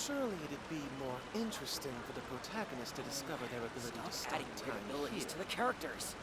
Surely it'd be more interesting for the protagonist to discover their ability to Stop adding stop time abilities here. to the characters.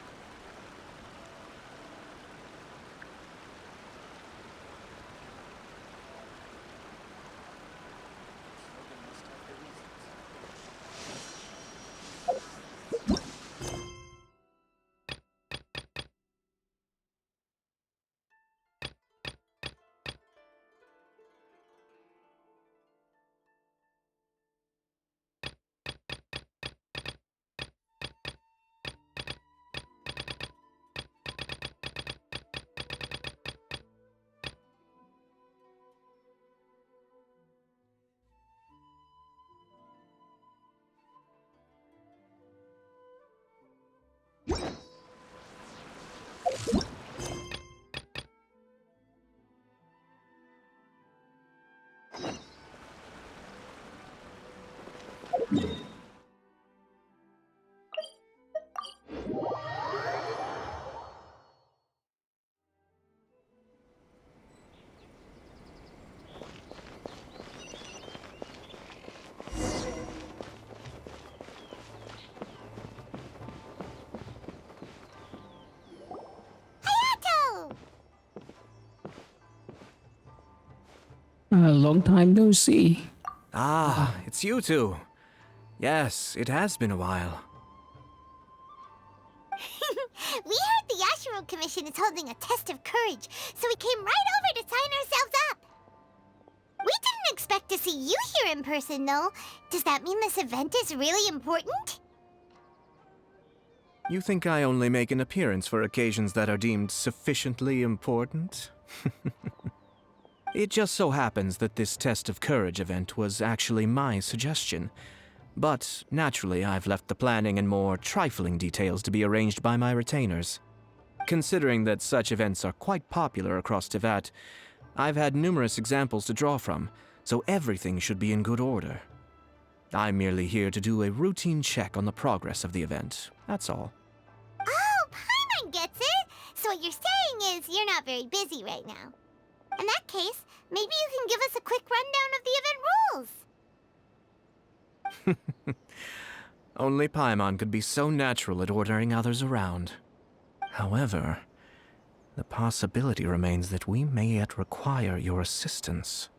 Long time no see. Ah, it's you two. Yes, it has been a while. We heard the Yashiro Commission is holding a test of courage, so we came right over to sign ourselves up. We didn't expect to see you here in person, though. Does that mean this event is really important? You think I only make an appearance for occasions that are deemed sufficiently important? It just so happens that this test of courage event was actually my suggestion. But, naturally, I've left the planning and more trifling details to be arranged by my retainers. Considering that such events are quite popular across Teyvat, I've had numerous examples to draw from, so everything should be in good order. I'm merely here to do a routine check on the progress of the event, that's all. Oh, Paimon gets it! So what you're saying is you're not very busy right now. In that case, maybe you can give us a quick rundown of the event rules. Only Paimon could be so natural at ordering others around. However, the possibility remains that we may yet require your assistance.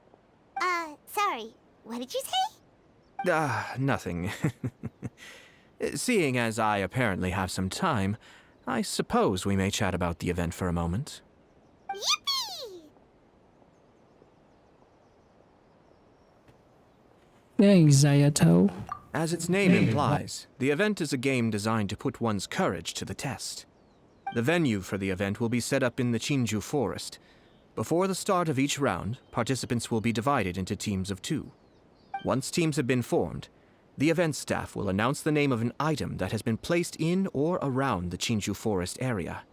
Sorry, what did you say? Nothing. Seeing as I apparently have some time, I suppose we may chat about the event for a moment. Yippee! Thanks, Ayato. As its name implies, the event is a game designed to put one's courage to the test. The venue for the event will be set up in the Chinju Forest. Before the start of each round, participants will be divided into teams of 2. Once teams have been formed, the event staff will announce the name of an item that has been placed in or around the Chinju Forest area.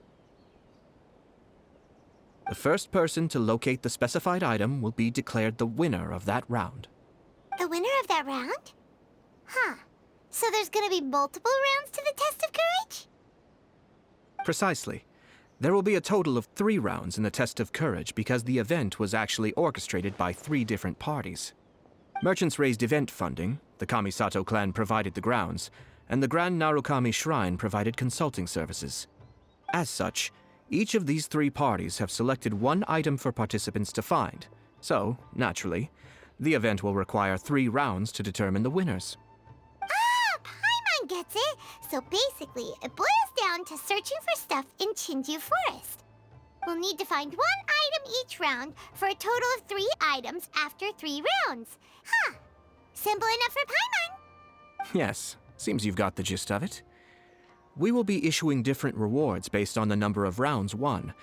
The first person to locate the specified item will be declared the winner of that round. The winner of that round? Huh. So there's gonna be multiple rounds to the test of courage? Precisely. There will be a total of 3 rounds in the test of courage because the event was actually orchestrated by 3 different parties. Merchants raised event funding, the Kamisato clan provided the grounds, and the Grand Narukami Shrine provided consulting services. As such, each of these 3 parties have selected one item for participants to find, so, naturally, the event will require 3 rounds to determine the winners. Ah, Paimon gets it! So basically, it boils down to searching for stuff in Chinju Forest. We'll need to find 1 item each round for a total of 3 items after 3 rounds. Huh. Simple enough for Paimon. Yes, seems you've got the gist of it. We will be issuing different rewards based on the number of rounds won.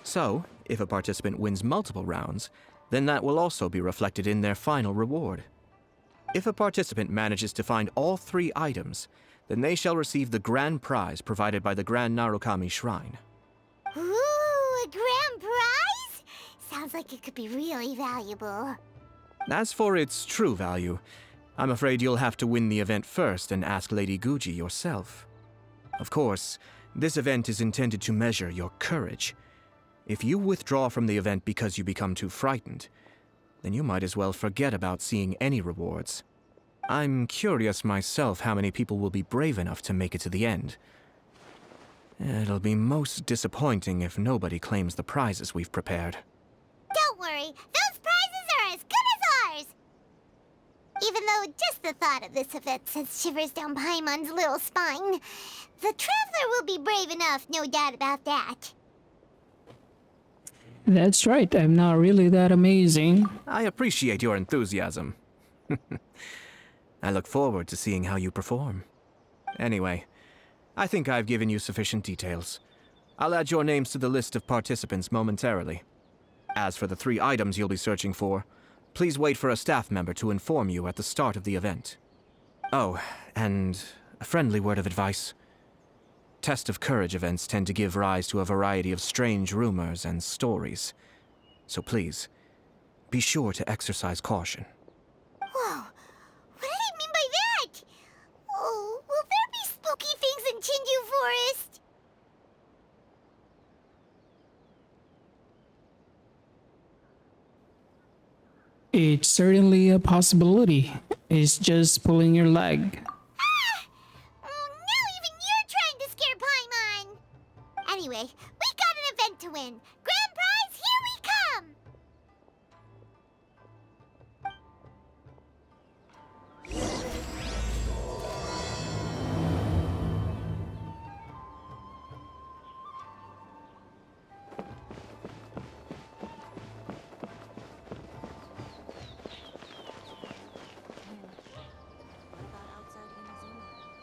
So, if a participant wins multiple rounds, then that will also be reflected in their final reward. If a participant manages to find all 3 items, then they shall receive the grand prize provided by the Grand Narukami Shrine. Ooh, a grand prize? Sounds like it could be really valuable. As for its true value, I'm afraid you'll have to win the event first and ask Lady Guji yourself. Of course, this event is intended to measure your courage. If you withdraw from the event because you become too frightened, then you might as well forget about seeing any rewards. I'm curious myself how many people will be brave enough to make it to the end. It'll be most disappointing if nobody claims the prizes we've prepared. Don't worry, those prizes are as good as ours! Even though just the thought of this event sends shivers down Paimon's little spine, the Traveler will be brave enough, no doubt about that. That's right, I'm not really that amazing. I appreciate your enthusiasm. I look forward to seeing how you perform. Anyway, I think I've given you sufficient details. I'll add your names to the list of participants momentarily. As for the 3 items you'll be searching for, please wait for a staff member to inform you at the start of the event. Oh, and a friendly word of advice. Test of Courage events tend to give rise to a variety of strange rumors and stories. So please, be sure to exercise caution. Whoa, what did he mean by that? Oh, will there be spooky things in Chinju Forest? It's certainly a possibility. It's just pulling your leg. Oh, now even you're trying to scare Paimon! Anyway, we got an event to win. Grand prize, here we come! What about outside Inazuma?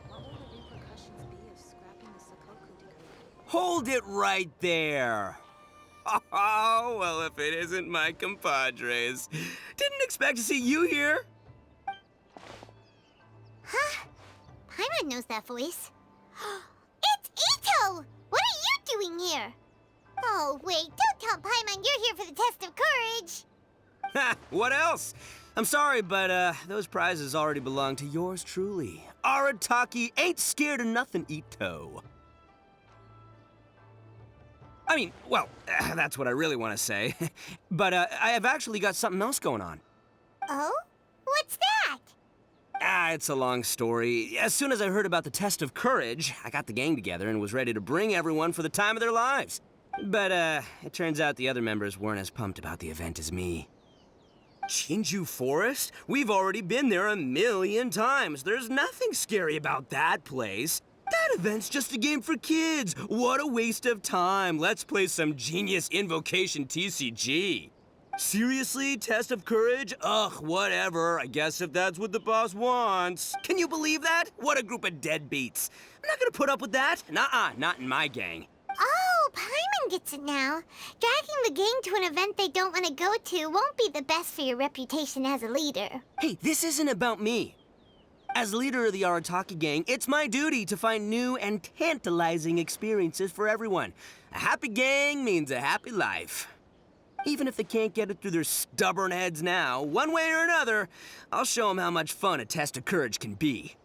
What will the repercussions be of scrapping the Sakoku decree? Hold it right there. Oh, well, if it isn't my compadres. Didn't expect to see you here. Huh? Paimon knows that voice. It's Ito! What are you doing here? Oh, wait, don't tell Paimon you're here for the test of courage. Ha, what else? I'm sorry, but those prizes already belong to yours truly. Arataki ain't scared of nothing, Ito. I mean, well, that's what I really want to say. But I have actually got something else going on. Oh? What's that? It's a long story. As soon as I heard about the test of courage, I got the gang together and was ready to bring everyone for the time of their lives. But it turns out the other members weren't as pumped about the event as me. Chinju Forest? We've already been there 1,000,000 times. There's nothing scary about that place. That event's just a game for kids. What a waste of time. Let's play some genius invocation TCG. Seriously? Test of courage? Ugh, whatever. I guess if that's what the boss wants. Can you believe that? What a group of deadbeats. I'm not gonna put up with that. Nuh-uh, not in my gang. Oh, Paimon gets it now. Dragging the gang to an event they don't want to go to won't be the best for your reputation as a leader. Hey, this isn't about me. As leader of the Arataki gang, it's my duty to find new and tantalizing experiences for everyone. A happy gang means a happy life. Even if they can't get it through their stubborn heads now, one way or another, I'll show them how much fun a test of courage can be.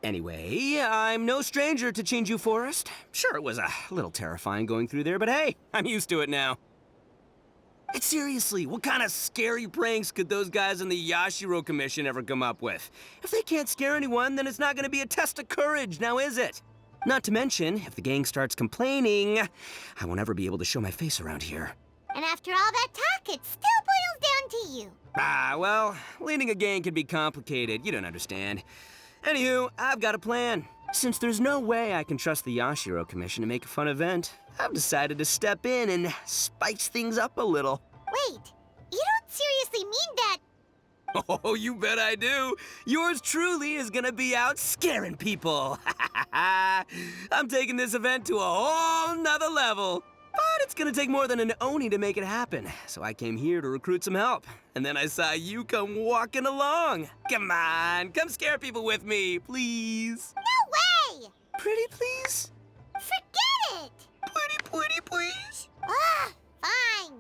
Anyway, I'm no stranger to Chinju Forest. Sure, it was a little terrifying going through there, but hey, I'm used to it now. And seriously, what kind of scary pranks could those guys in the Yashiro Commission ever come up with? If they can't scare anyone, then it's not gonna be a test of courage, now is it? Not to mention, if the gang starts complaining, I won't ever be able to show my face around here. And after all that talk, it still boils down to you. Well, leading a gang can be complicated, you don't understand. Anywho, I've got a plan. Since there's no way I can trust the Yashiro Commission to make a fun event, I've decided to step in and spice things up a little. Wait, you don't seriously mean that? Oh, you bet I do. Yours truly is gonna be out scaring people. I'm taking this event to a whole nother level. But it's gonna take more than an Oni to make it happen. So I came here to recruit some help. And then I saw you come walking along. Come on, come scare people with me, please. No way! Pretty please? Forget it! Pretty please? Ah, fine.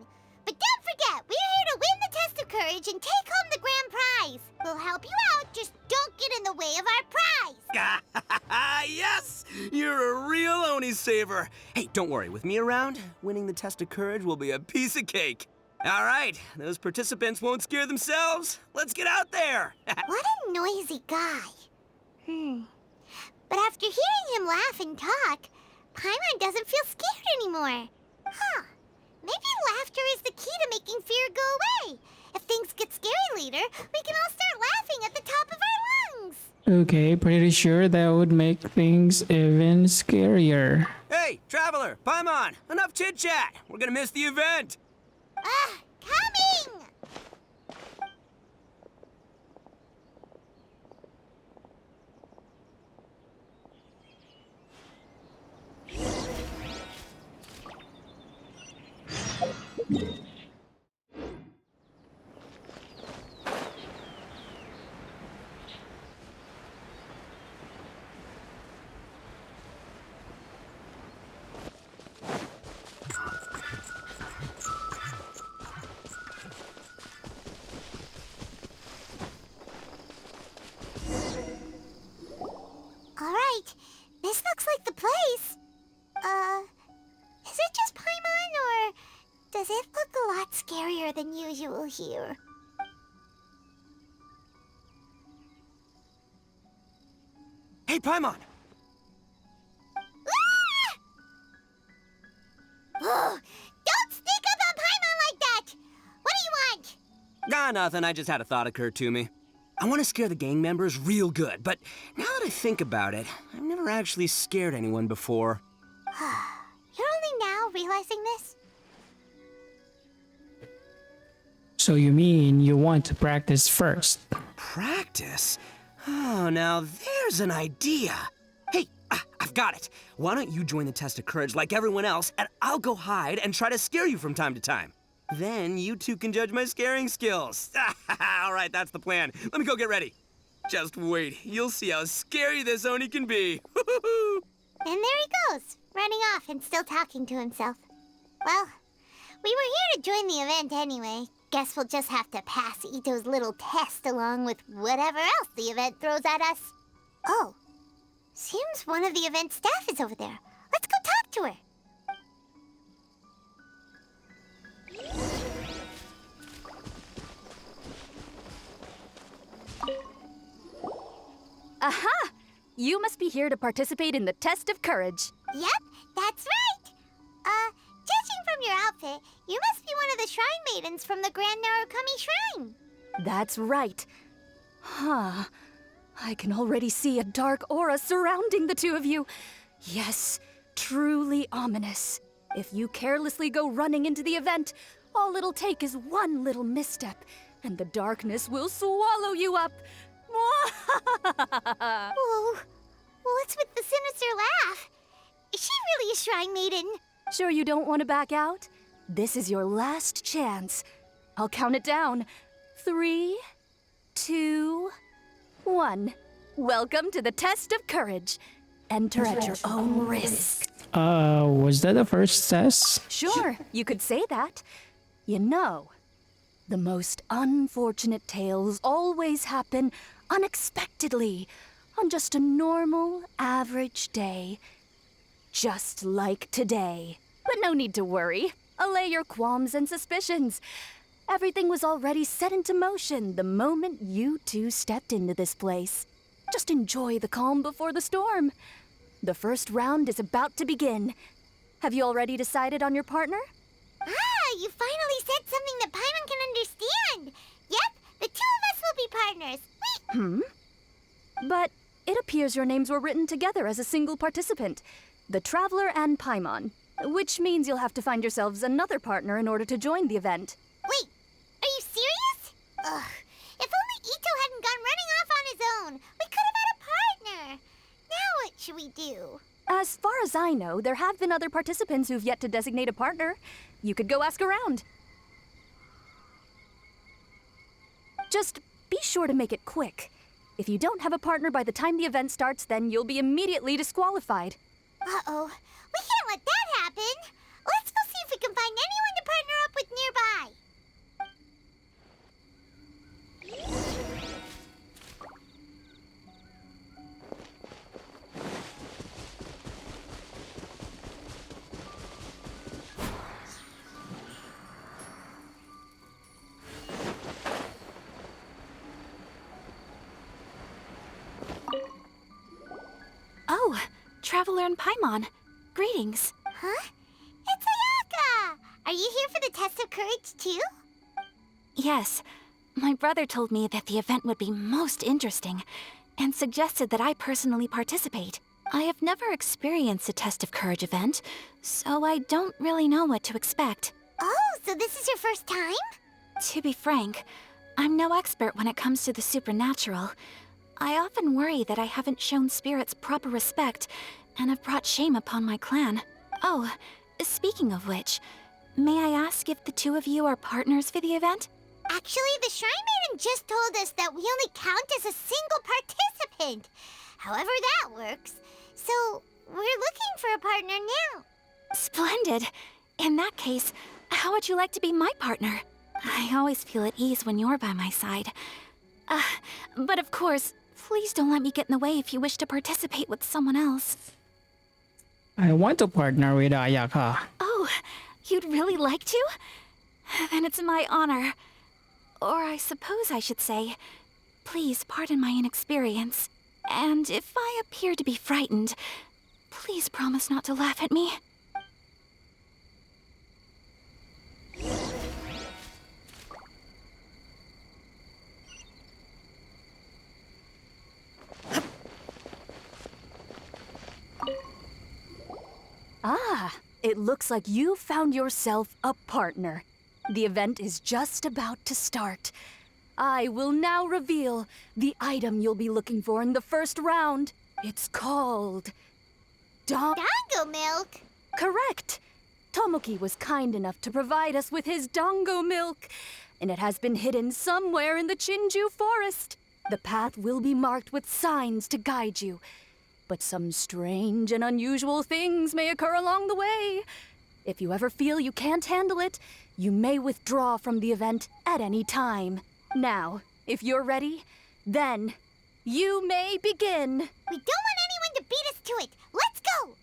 But don't forget, we're here to win the test of courage and take home the grand prize. We'll help you out, just don't get in the way of our prize. Yes! You're a real Oni saver. Hey, don't worry. With me around, winning the test of courage will be a piece of cake. All right, those participants won't scare themselves. Let's get out there. What a noisy guy. But after hearing him laugh and talk, Paimon doesn't feel scared anymore. Huh. Maybe laughter is the key to making fear go away. If things get scary later, we can all start laughing at the top of our lungs. Okay, pretty sure that would make things even scarier. Hey, Traveler, Paimon, enough chit-chat. We're gonna miss the event. Coming! Alright, this looks like the place. Is it just Paimon, or does it look a lot scarier than usual here? Hey, Paimon. Ah! Oh, don't sneak up on Paimon like that! What do you want? Nothing. I just had a thought occur to me. I want to scare the gang members real good, but now that I think about it, I've never actually scared anyone before. You're only now realizing this? So you mean you want to practice first? Practice? Oh, now there's an idea. Hey, I've got it. Why don't you join the test of courage like everyone else, and I'll go hide and try to scare you from time to time. Then you two can judge my scaring skills. All right, that's the plan. Let me go get ready. Just wait. You'll see how scary this Oni can be. And there he goes, running off and still talking to himself. Well, we were here to join the event anyway. Guess we'll just have to pass Ito's little test along with whatever else the event throws at us. Oh, seems one of the event staff is over there. Let's go talk to her. Aha! You must be here to participate in the test of courage. Yep, that's right. Judging from your outfit, you must be one of the shrine maidens from the Grand Narukami Shrine. That's right. Huh. I can already see a dark aura surrounding the two of you. Yes, truly ominous. If you carelessly go running into the event, all it'll take is one little misstep, and the darkness will swallow you up. Whoa, what's with the sinister laugh? Is she really a shrine maiden? Sure you don't want to back out? This is your last chance. I'll count it down. 3, 2, 1. Welcome to the test of courage. Enter at your own risk. Was that the first test? Sure, you could say that. You know, the most unfortunate tales always happen unexpectedly on just a normal, average day. Just like today. But no need to worry. Allay your qualms and suspicions. Everything was already set into motion the moment you two stepped into this place. Just enjoy the calm before the storm. The first round is about to begin. Have you already decided on your partner? Ah, you finally said something that Paimon can understand. Yep, the two of us will be partners. Wait. But it appears your names were written together as a single participant, the Traveler and Paimon, which means you'll have to find yourselves another partner in order to join the event. Wait, are you serious? Ugh, if only Ito hadn't gone running off on his own, we could have had a partner. Now what should we do? As far as I know, there have been other participants who've yet to designate a partner. You could go ask around. Just be sure to make it quick. If you don't have a partner by the time the event starts, then you'll be immediately disqualified. Uh-oh, we can't let that happen. Let's go see if we can find anyone to partner up with nearby. Traveler in Paimon. Greetings. Huh? It's Ayaka! Are you here for the test of courage, too? Yes. My brother told me that the event would be most interesting, and suggested that I personally participate. I have never experienced a test of courage event, so I don't really know what to expect. Oh, so this is your first time? To be frank, I'm no expert when it comes to the supernatural. I often worry that I haven't shown spirits proper respect, and have brought shame upon my clan. Oh, speaking of which, may I ask if the two of you are partners for the event? Actually, the Shrine Maiden just told us that we only count as a single participant. However that works. So, we're looking for a partner now. Splendid. In that case, how would you like to be my partner? I always feel at ease when you're by my side. But of course, please don't let me get in the way if you wish to participate with someone else. I want to partner with Ayaka. Oh, you'd really like to? Then it's my honor. Or I suppose I should say, please pardon my inexperience. And if I appear to be frightened, please promise not to laugh at me. Ah, it looks like you found yourself a partner. The event is just about to start. I will now reveal the item you'll be looking for in the first round. It's called... Dango milk? Correct! Tomoki was kind enough to provide us with his dango milk, and it has been hidden somewhere in the Chinju forest. The path will be marked with signs to guide you, but some strange and unusual things may occur along the way. If you ever feel you can't handle it, you may withdraw from the event at any time. Now, if you're ready, then you may begin. We don't want anyone to beat us to it. Let's go!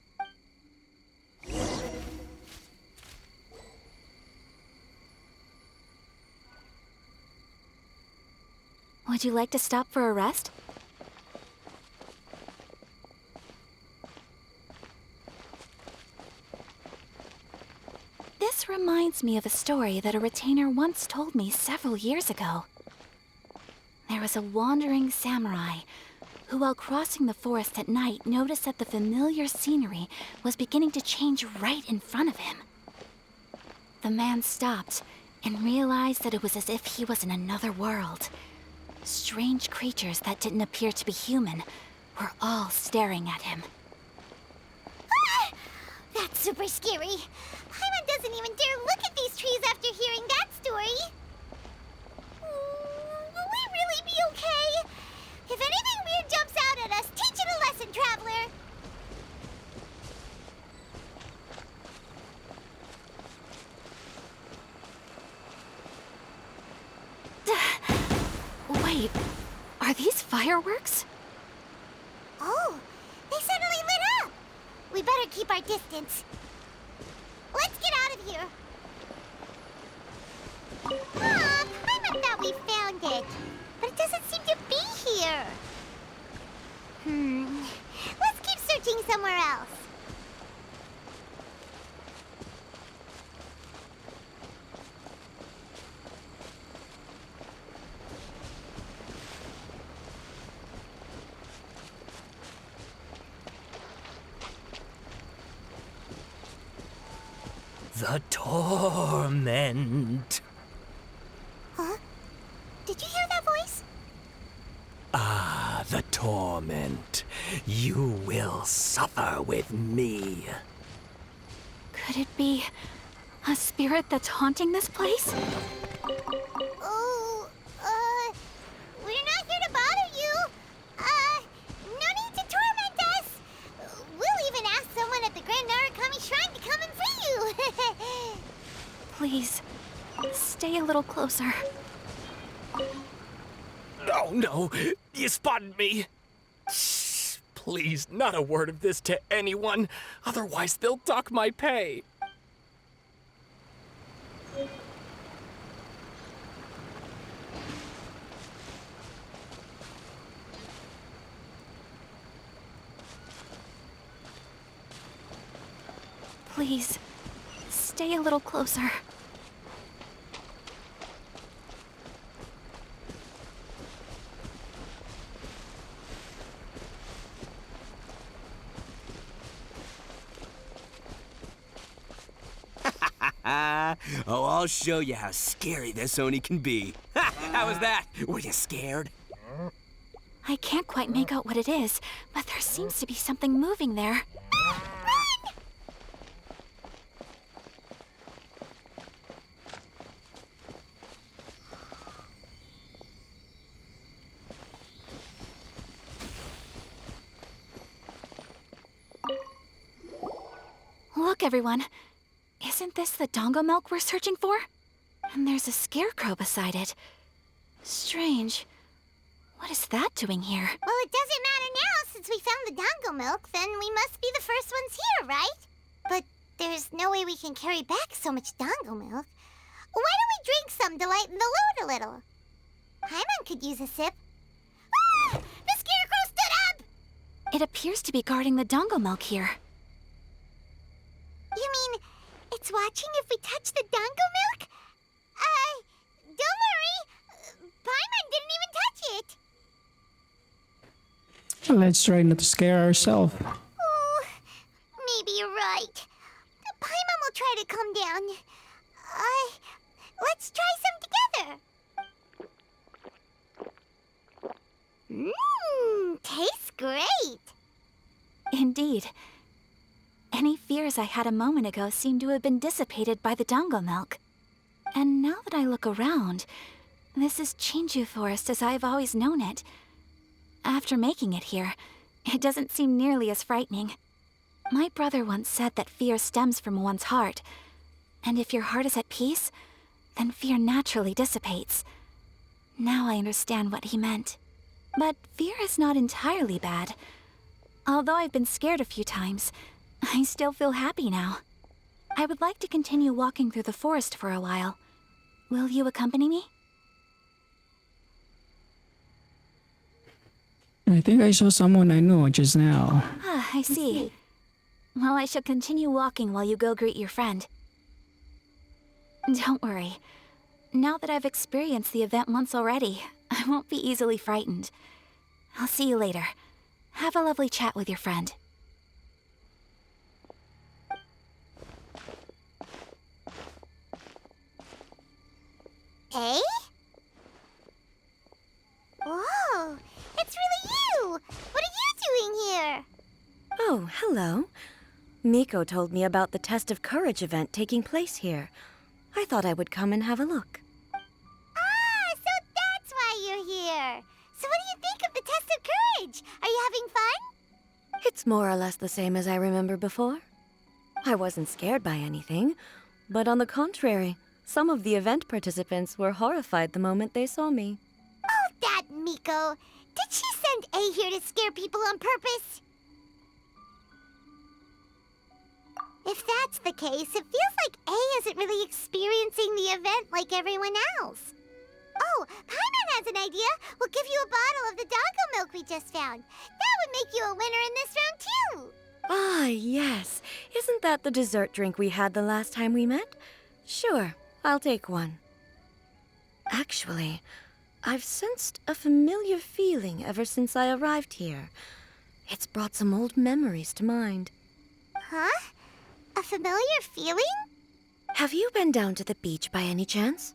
Would you like to stop for a rest? This reminds me of a story that a retainer once told me several years ago. There was a wandering samurai who, while crossing the forest at night, noticed that the familiar scenery was beginning to change right in front of him. The man stopped and realized that it was as if he was in another world. Strange creatures that didn't appear to be human were all staring at him. Ah! That's super scary. Paimon doesn't even dare look at these trees after hearing that story. Will we really be okay? If anything weird jumps out at us, teach it a lesson, Traveler. Wait, are these fireworks? Oh, they suddenly lit up. We better keep our distance. Let's get out of here. Paimon thought we found it, but it doesn't seem to be here. Let's keep searching somewhere else. The torment. Huh? Did you hear that voice? Ah, the torment. You will suffer with me. Could it be a spirit that's haunting this place? Oh, we're not here to bother you. No need to torment us. We'll even ask someone at the Grand Narukami Shrine to come and free you. Please, stay a little closer. Oh no, you spotted me. Shh, please, not a word of this to anyone. Otherwise they'll dock my pay. Please, stay a little closer. Oh, I'll show you how scary this Oni can be. How was that? Were you scared? I can't quite make out what it is, but there seems to be something moving there. Look, everyone. Isn't this the dongo milk we're searching for? And there's a scarecrow beside it. Strange. What is that doing here? Well, it doesn't matter now since we found the dongo milk, then we must be the first ones here, right? But there's no way we can carry back so much dongo milk. Why don't we drink some to lighten the load a little? Paimon could use a sip. Ah! The scarecrow stood up! It appears to be guarding the dongo milk here. You mean it's watching if we touch the dongo milk? Don't worry. Paimon didn't even touch it. Let's try not to scare ourselves. Oh, maybe you're right. Paimon will try to calm down. Let's try some together. Tastes great. Indeed. Any fears I had a moment ago seem to have been dissipated by the dongo milk. And now that I look around, this is Chinju Forest as I've always known it. After making it here, it doesn't seem nearly as frightening. My brother once said that fear stems from one's heart, and if your heart is at peace, then fear naturally dissipates. Now I understand what he meant. But fear is not entirely bad. Although I've been scared a few times, I still feel happy now. I would like to continue walking through the forest for a while. Will you accompany me? I think I saw someone I know just now. Ah, I see. Well, I shall continue walking while you go greet your friend. Don't worry. Now that I've experienced the event once already, I won't be easily frightened. I'll see you later. Have a lovely chat with your friend. Hey? Whoa, it's really you! What are you doing here? Oh, hello. Miko told me about the Test of Courage event taking place here. I thought I would come and have a look. Ah, so that's why you're here. So what do you think of the Test of Courage? Are you having fun? It's more or less the same as I remember before. I wasn't scared by anything, but on the contrary, some of the event participants were horrified the moment they saw me. Oh, that Miko. Did she send A here to scare people on purpose? If that's the case, it feels like A isn't really experiencing the event like everyone else. Oh, Paimon has an idea. We'll give you a bottle of the dongo milk we just found. That would make you a winner in this round, too. Ah, yes. Isn't that the dessert drink we had the last time we met? Sure, I'll take one. Actually, I've sensed a familiar feeling ever since I arrived here. It's brought some old memories to mind. Huh? A familiar feeling? Have you been down to the beach by any chance?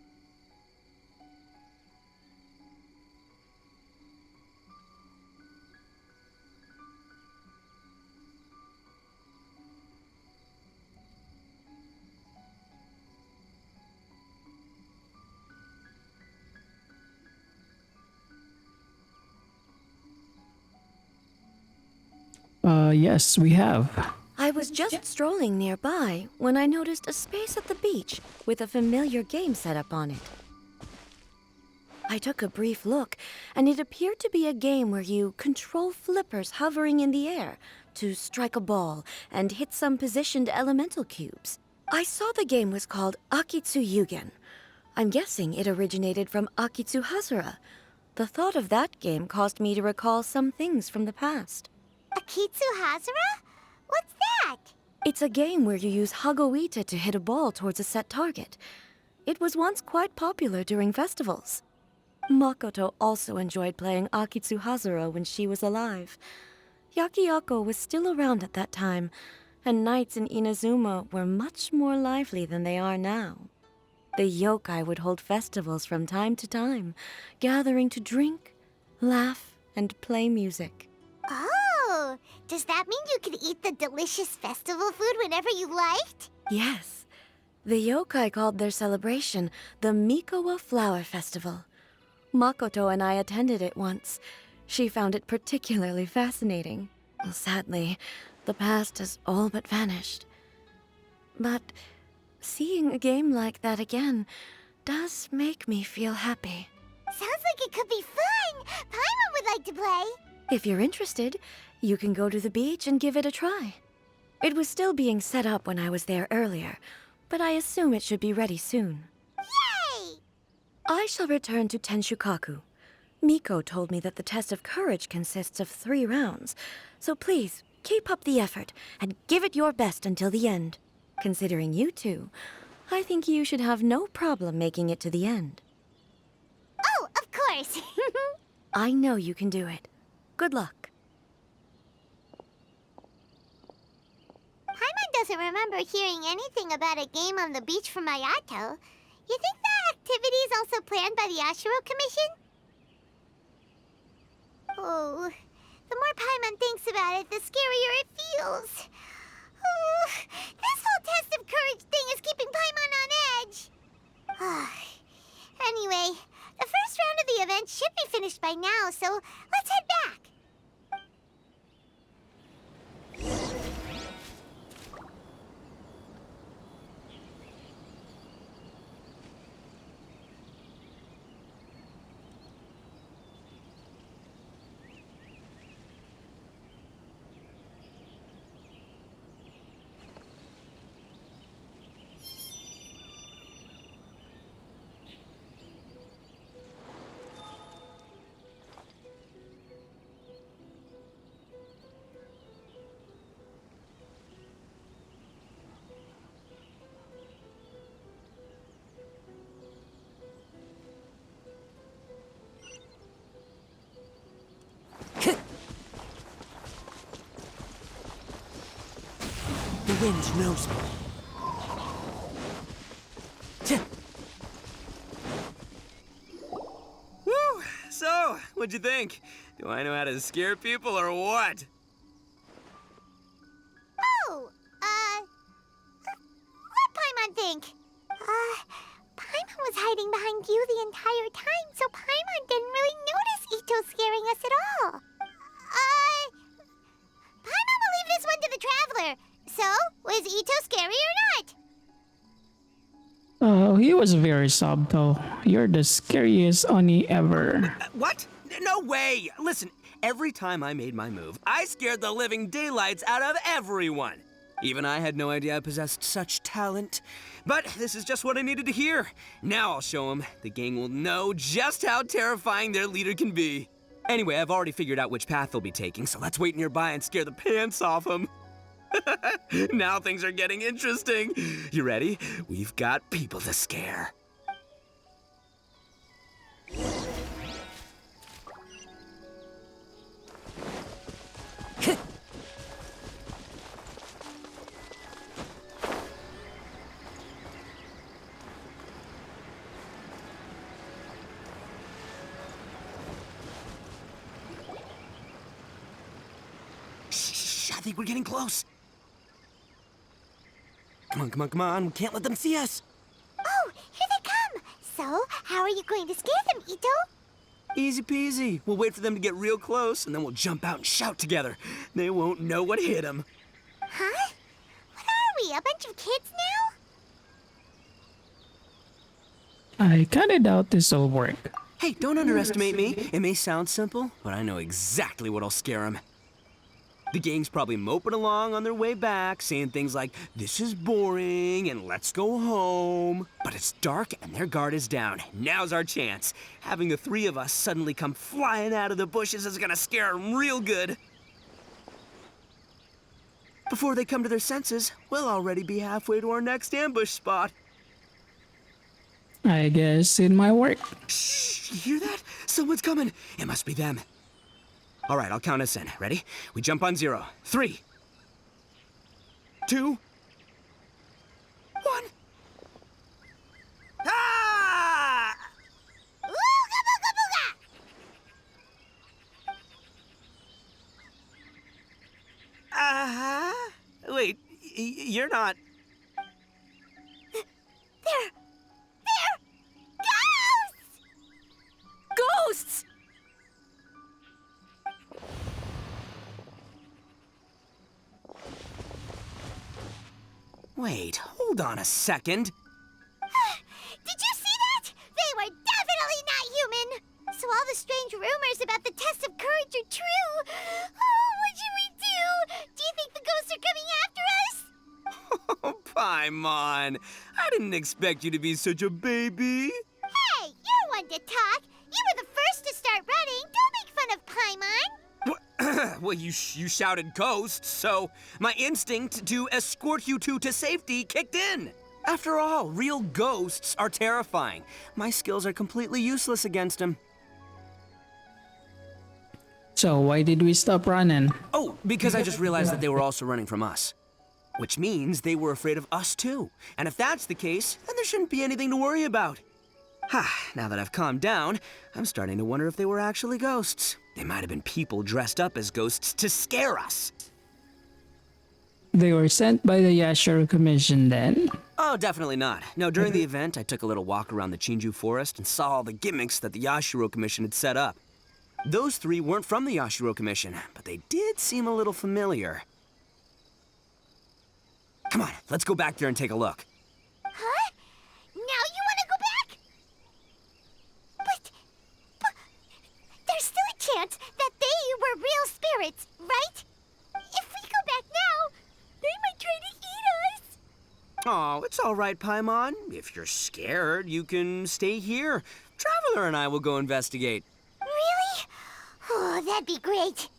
Yes, we have. I was just strolling nearby when I noticed a space at the beach with a familiar game set up on it. I took a brief look, and it appeared to be a game where you control flippers hovering in the air to strike a ball and hit some positioned elemental cubes. I saw the game was called Aygcgegduwabai. I'm guessing it originated from Aygcgegduwabai. The thought of that game caused me to recall some things from the past. Aygcgegduwabai? What's that? It's a game where you use Hagoita to hit a ball towards a set target. It was once quite popular during festivals. Makoto also enjoyed playing Akitsu Hazuro when she was alive. Yakiako was still around at that time, and nights in Inazuma were much more lively than they are now. The yokai would hold festivals from time to time, gathering to drink, laugh, and play music. Oh, does that mean you could eat the delicious festival food whenever you liked? Yes. The yokai called their celebration the Mikowa Flower Festival. Makoto and I attended it once. She found it particularly fascinating. Sadly, the past has all but vanished. But seeing a game like that again does make me feel happy. Sounds like it could be fun! Paimon would like to play! If you're interested, you can go to the beach and give it a try. It was still being set up when I was there earlier, but I assume it should be ready soon. Yay! I shall return to Tenshukaku. Miko told me that the test of courage consists of 3 rounds, so please keep up the effort and give it your best until the end. Considering you two, I think you should have no problem making it to the end. Oh, of course! I know you can do it. Good luck. Paimon doesn't remember hearing anything about a game on the beach from Ayato. You think that activity is also planned by the Ashiro Commission? Oh, the more Paimon thinks about it, the scarier it feels. Oh, this whole test of courage thing is keeping Paimon on edge. Anyway, the first round of the event should be finished by now, so let's head back. The wind knows me. Woo! So, what'd you think? Do I know how to scare people or what? Oh, what'd Paimon think? Paimon was hiding behind you the entire time, so Paimon didn't really notice Ito scaring us at all. Paimon will leave this one to the Traveler. So, was Ito scary or not? Oh, he was very subtle. You're the scariest Oni ever. What? No way! Listen, every time I made my move, I scared the living daylights out of everyone. Even I had no idea I possessed such talent. But this is just what I needed to hear. Now I'll show them. The gang will know just how terrifying their leader can be. Anyway, I've already figured out which path they'll be taking, so let's wait nearby and scare the pants off them. Now things are getting interesting. You ready? We've got people to scare. Shh, I think we're getting close. Come on. We can't let them see us. Oh, here they come. So, how are you going to scare them, Ito? Easy peasy. We'll wait for them to get real close, and then we'll jump out and shout together. They won't know what hit them. Huh? What are we, a bunch of kids now? I kinda doubt this'll work. Hey, don't underestimate me. It may sound simple, but I know exactly what'll scare them. The gang's probably moping along on their way back, saying things like, "This is boring," and "Let's go home." But it's dark and their guard is down. Now's our chance. Having the 3 of us suddenly come flying out of the bushes is gonna scare them real good. Before they come to their senses, we'll already be halfway to our next ambush spot. I guess it might work. Shh, you hear that? Someone's coming. It must be them. All right, I'll count us in. Ready? We jump on 0. 3, 2, 1. Ah! Ooga booga booga! Uh-huh. Wait, you're not... They're ghosts! Ghosts! Wait, hold on a second. Did you see that? They were definitely not human! So all the strange rumors about the test of courage are true. Oh, what should we do? Do you think the ghosts are coming after us? Oh, Paimon. I didn't expect you to be such a baby. Hey, you're one to talk. You were the first to start running. Don't make fun of Paimon. Well, you shouted ghosts, so my instinct to escort you two to safety kicked in. After all, real ghosts are terrifying. My skills are completely useless against them. So why did we stop running? Oh, because I just realized that they were also running from us. Which means they were afraid of us too. And if that's the case, then there shouldn't be anything to worry about. Now that I've calmed down, I'm starting to wonder if they were actually ghosts. They might have been people dressed up as ghosts to scare us. They were sent by the Yashiro Commission then? Oh, definitely not. No, during the event, I took a little walk around the Chinju forest and saw all the gimmicks that the Yashiro Commission had set up. Those 3 weren't from the Yashiro Commission, but they did seem a little familiar. Come on, let's go back there and take a look. Huh? Now you want to go back? But there's still a chance that they were real spirits, right? If we go back now, they might try to eat us. Oh, it's all right, Paimon. If you're scared, you can stay here. Traveler and I will go investigate. Really? Oh, that'd be great.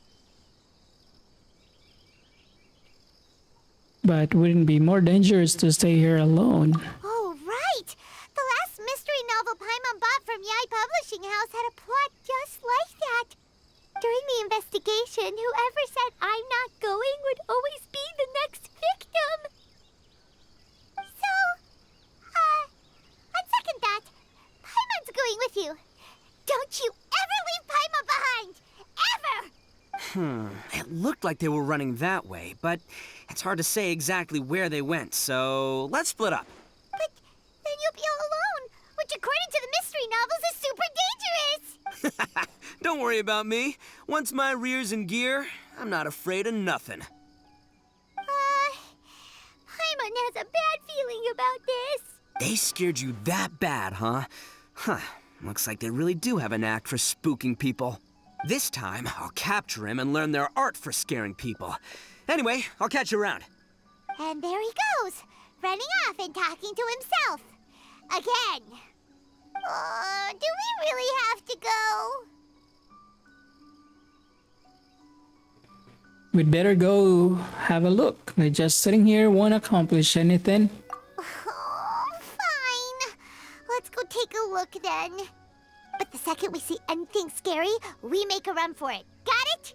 But wouldn't it be more dangerous to stay here alone? Oh, right. The last mystery novel Paimon bought from Yai Publishing House had a plot just like that. During the investigation, whoever said I'm not going would always be the next victim. So, on second thought, Paimon's going with you. Don't you ever leave Paimon behind! Ever! It looked like they were running that way, but it's hard to say exactly where they went, so let's split up. But then you'll be all alone, which according to the mystery novels is super dangerous! Don't worry about me. Once my rear's in gear, I'm not afraid of nothing. Paimon has a bad feeling about this. They scared you that bad, huh? Looks like they really do have a knack for spooking people. This time, I'll capture him and learn their art for scaring people. Anyway, I'll catch you around. And there he goes, running off and talking to himself. Again. Do we really have to go? We'd better go have a look. Just sitting here won't accomplish anything. Oh, fine. Let's go take a look then. But the second we see anything scary, we make a run for it. Got it?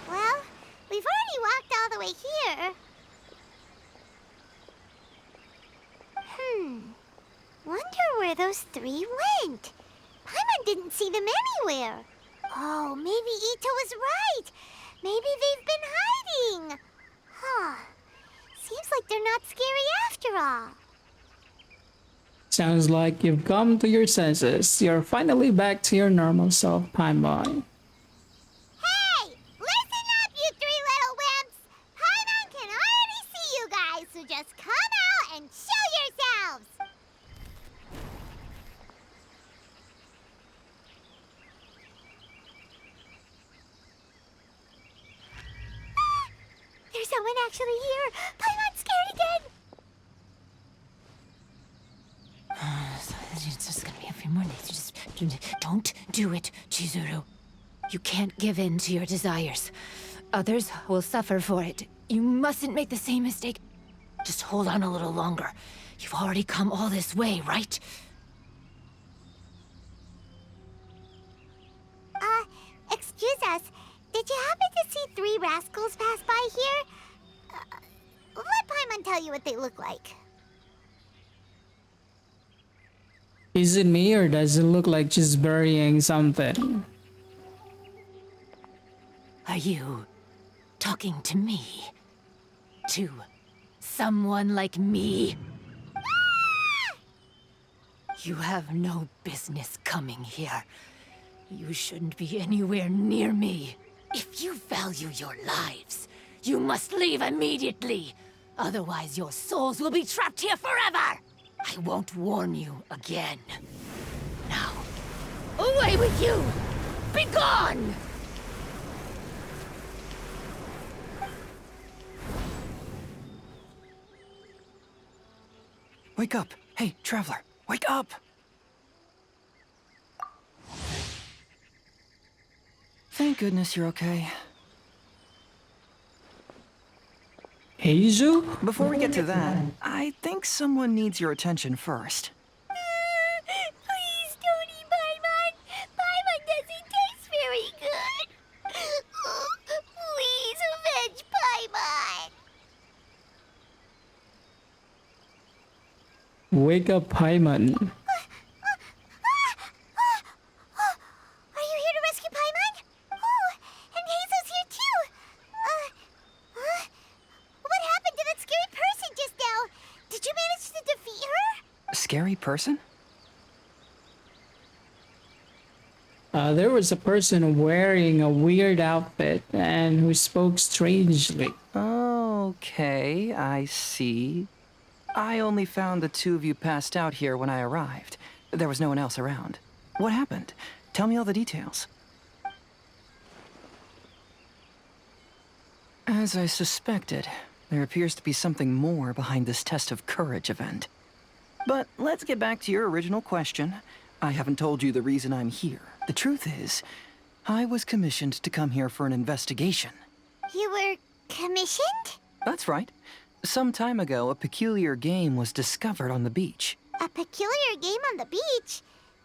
Well, we've already walked all the way here. Wonder where those 3 went. Paimon didn't see them anywhere. Oh, maybe Ito was right. Maybe they've been hiding. Seems like they're not scary after all. Sounds like you've come to your senses. You're finally back to your normal self, Paimon. Hey! Listen up, you 3 little wimps! Paimon can already see you guys, so just come out and show yourselves! There's someone actually here! Paimon's scared again! Don't do it, Chizuru. You can't give in to your desires. Others will suffer for it. You mustn't make the same mistake. Just hold on a little longer. You've already come all this way, right? Excuse us. Did you happen to see 3 rascals pass by here? Let Paimon tell you what they look like. Is it me or does it look like she's burying something? Are you talking to me? To someone like me? You have no business coming here. You shouldn't be anywhere near me. If you value your lives, you must leave immediately. Otherwise, your souls will be trapped here forever. I won't warn you again. Now, away with you! Be gone! Wake up! Hey, traveler, wake up! Thank goodness you're okay. Heizu? Before we get to that, I think someone needs your attention first. Please don't eat Paimon. Paimon doesn't taste very good. Please avenge Paimon. Wake up, Paimon. Are you here to rescue Paimon? Oh, and Hazel's here too. What happened to that scary person just now? Did you manage to defeat her? A scary person? There was a person wearing a weird outfit and who spoke strangely. Okay, I see. I only found the 2 of you passed out here when I arrived. There was no one else around. What happened? Tell me all the details. As I suspected, there appears to be something more behind this test of courage event. But let's get back to your original question. I haven't told you the reason I'm here. The truth is, I was commissioned to come here for an investigation. You were commissioned? That's right. Some time ago, a peculiar game was discovered on the beach. A peculiar game on the beach?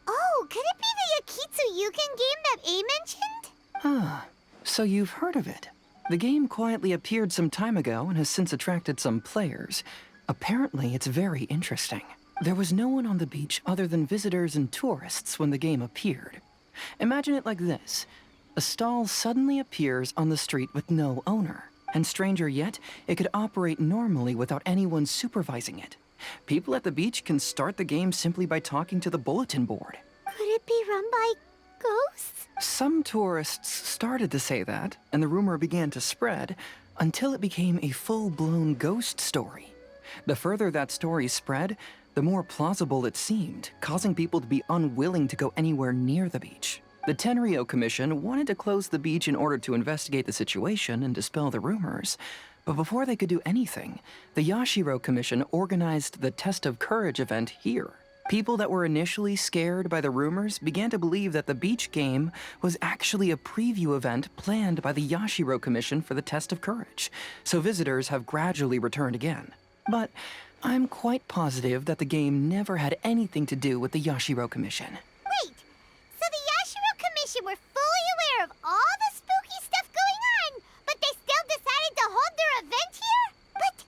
Oh, could it be the Aygcgegduwabai game that A mentioned? Ah, so you've heard of it. The game quietly appeared some time ago and has since attracted some players. Apparently, it's very interesting. There was no one on the beach other than visitors and tourists when the game appeared. Imagine it like this. A stall suddenly appears on the street with no owner. And stranger yet, it could operate normally without anyone supervising it. People at the beach can start the game simply by talking to the bulletin board. Could it be run by ghosts? Some tourists started to say that, and the rumor began to spread, until it became a full-blown ghost story. The further that story spread, the more plausible it seemed, causing people to be unwilling to go anywhere near the beach. The Tenryou Commission wanted to close the beach in order to investigate the situation and dispel the rumors. But before they could do anything, the Yashiro Commission organized the Test of Courage event here. People that were initially scared by the rumors began to believe that the beach game was actually a preview event planned by the Yashiro Commission for the Test of Courage, so visitors have gradually returned again. But I'm quite positive that the game never had anything to do with the Yashiro Commission. Wait, so the Yashiro Commission were fully aware of all the spooky stuff going on, but they still decided to hold their event here? But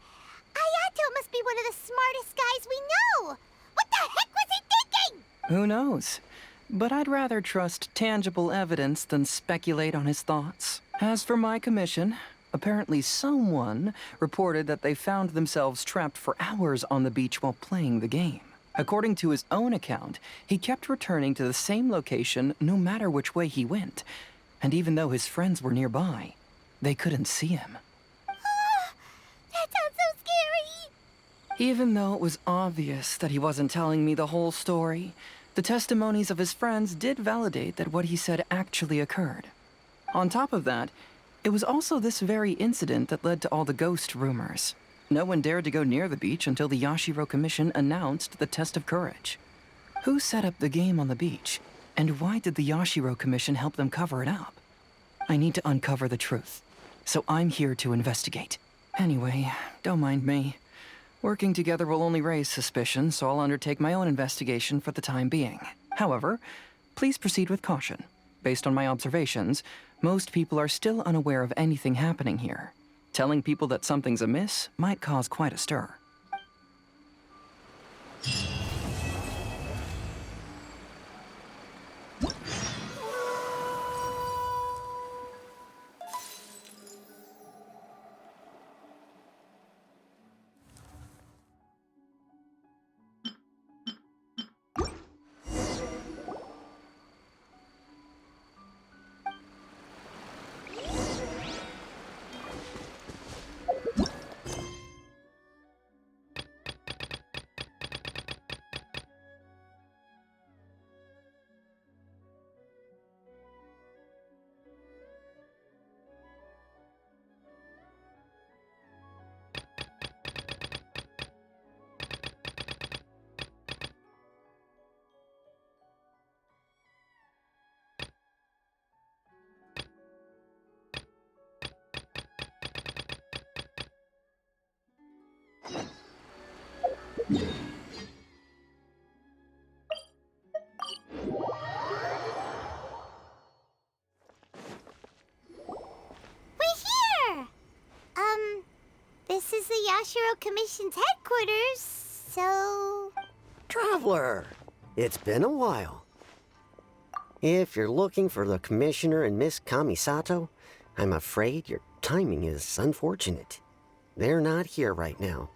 Ayato must be one of the smartest guys we know. What the heck was he thinking? Who knows? But I'd rather trust tangible evidence than speculate on his thoughts. As for my commission, apparently someone reported that they found themselves trapped for hours on the beach while playing the game. According to his own account, he kept returning to the same location no matter which way he went. And even though his friends were nearby, they couldn't see him. That sounds so scary. Even though it was obvious that he wasn't telling me the whole story, the testimonies of his friends did validate that what he said actually occurred. On top of that, it was also this very incident that led to all the ghost rumors. No one dared to go near the beach until the Yashiro Commission announced the Test of Courage. Who set up the game on the beach? And why did the Yashiro Commission help them cover it up? I need to uncover the truth, so I'm here to investigate. Anyway, don't mind me. Working together will only raise suspicion, so I'll undertake my own investigation for the time being. However, please proceed with caution. Based on my observations, most people are still unaware of anything happening here. Telling people that something's amiss might cause quite a stir. This is the Yashiro Commission's headquarters, so... Traveler, it's been a while. If you're looking for the Commissioner and Miss Kamisato, I'm afraid your timing is unfortunate. They're not here right now.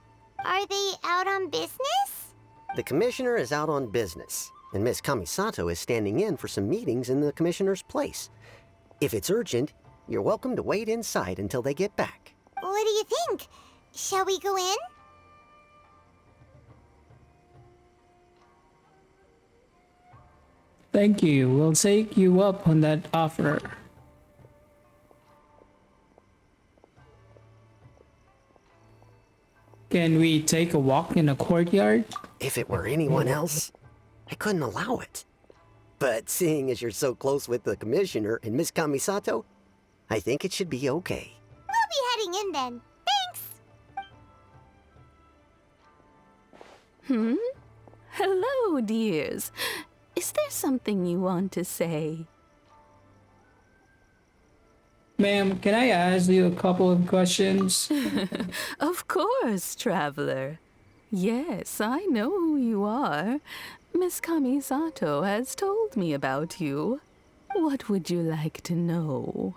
Are they out on business? The Commissioner is out on business, and Miss Kamisato is standing in for some meetings in the Commissioner's place. If it's urgent, you're welcome to wait inside until they get back. What do you think? Shall we go in? Thank you. We'll take you up on that offer. Can we take a walk in the courtyard? If it were anyone else, I couldn't allow it. But seeing as you're so close with the Commissioner and Miss Kamisato, I think it should be okay. We'll be heading in then. Thanks! Hello, dears. Is there something you want to say? Ma'am, can I ask you a couple of questions? Of course, traveler. Yes, I know who you are. Miss Kamisato has told me about you. What would you like to know?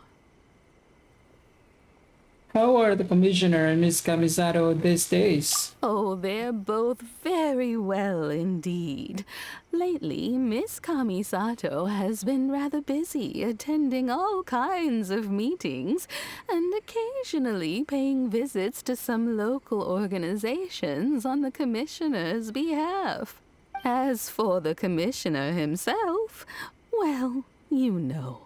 How are the Commissioner and Miss Kamisato these days? Oh, they're both very well indeed. Lately, Miss Kamisato has been rather busy attending all kinds of meetings and occasionally paying visits to some local organizations on the Commissioner's behalf. As for the Commissioner himself, well, you know.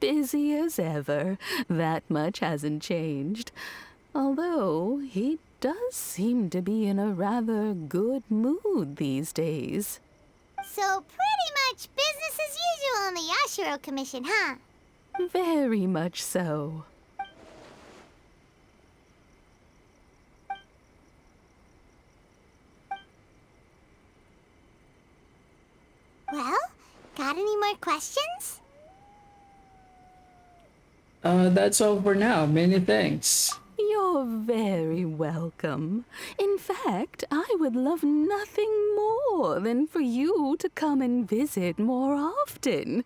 Busy as ever. That much hasn't changed. Although he does seem to be in a rather good mood these days. So pretty much business as usual on the Yashiro Commission, huh? Very much so. Well, got any more questions? That's all for now. Many thanks. You're very welcome. In fact, I would love nothing more than for you to come and visit more often.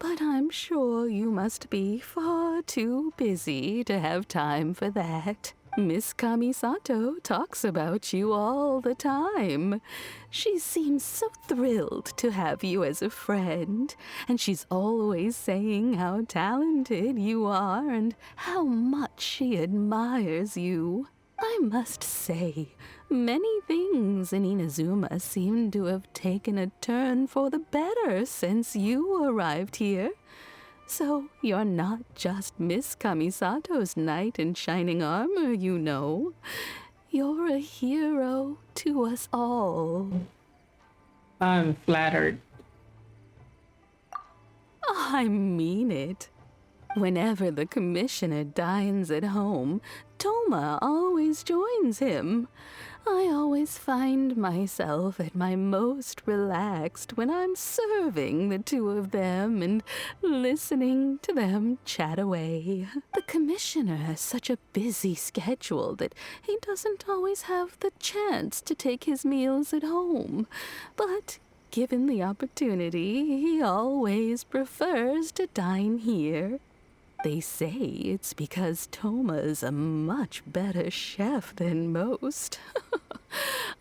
But I'm sure you must be far too busy to have time for that. Miss Kamisato talks about you all the time. She seems so thrilled to have you as a friend, and she's always saying how talented you are and how much she admires you. I must say, many things in Inazuma seem to have taken a turn for the better since you arrived here. So you're not just Miss Kamisato's knight in shining armor, you know. You're a hero to us all. I'm flattered. I mean it. Whenever the commissioner dines at home, Toma always joins him. I always find myself at my most relaxed when I'm serving the two of them and listening to them chat away. The commissioner has such a busy schedule that he doesn't always have the chance to take his meals at home. But given the opportunity, he always prefers to dine here. They say it's because Toma's a much better chef than most.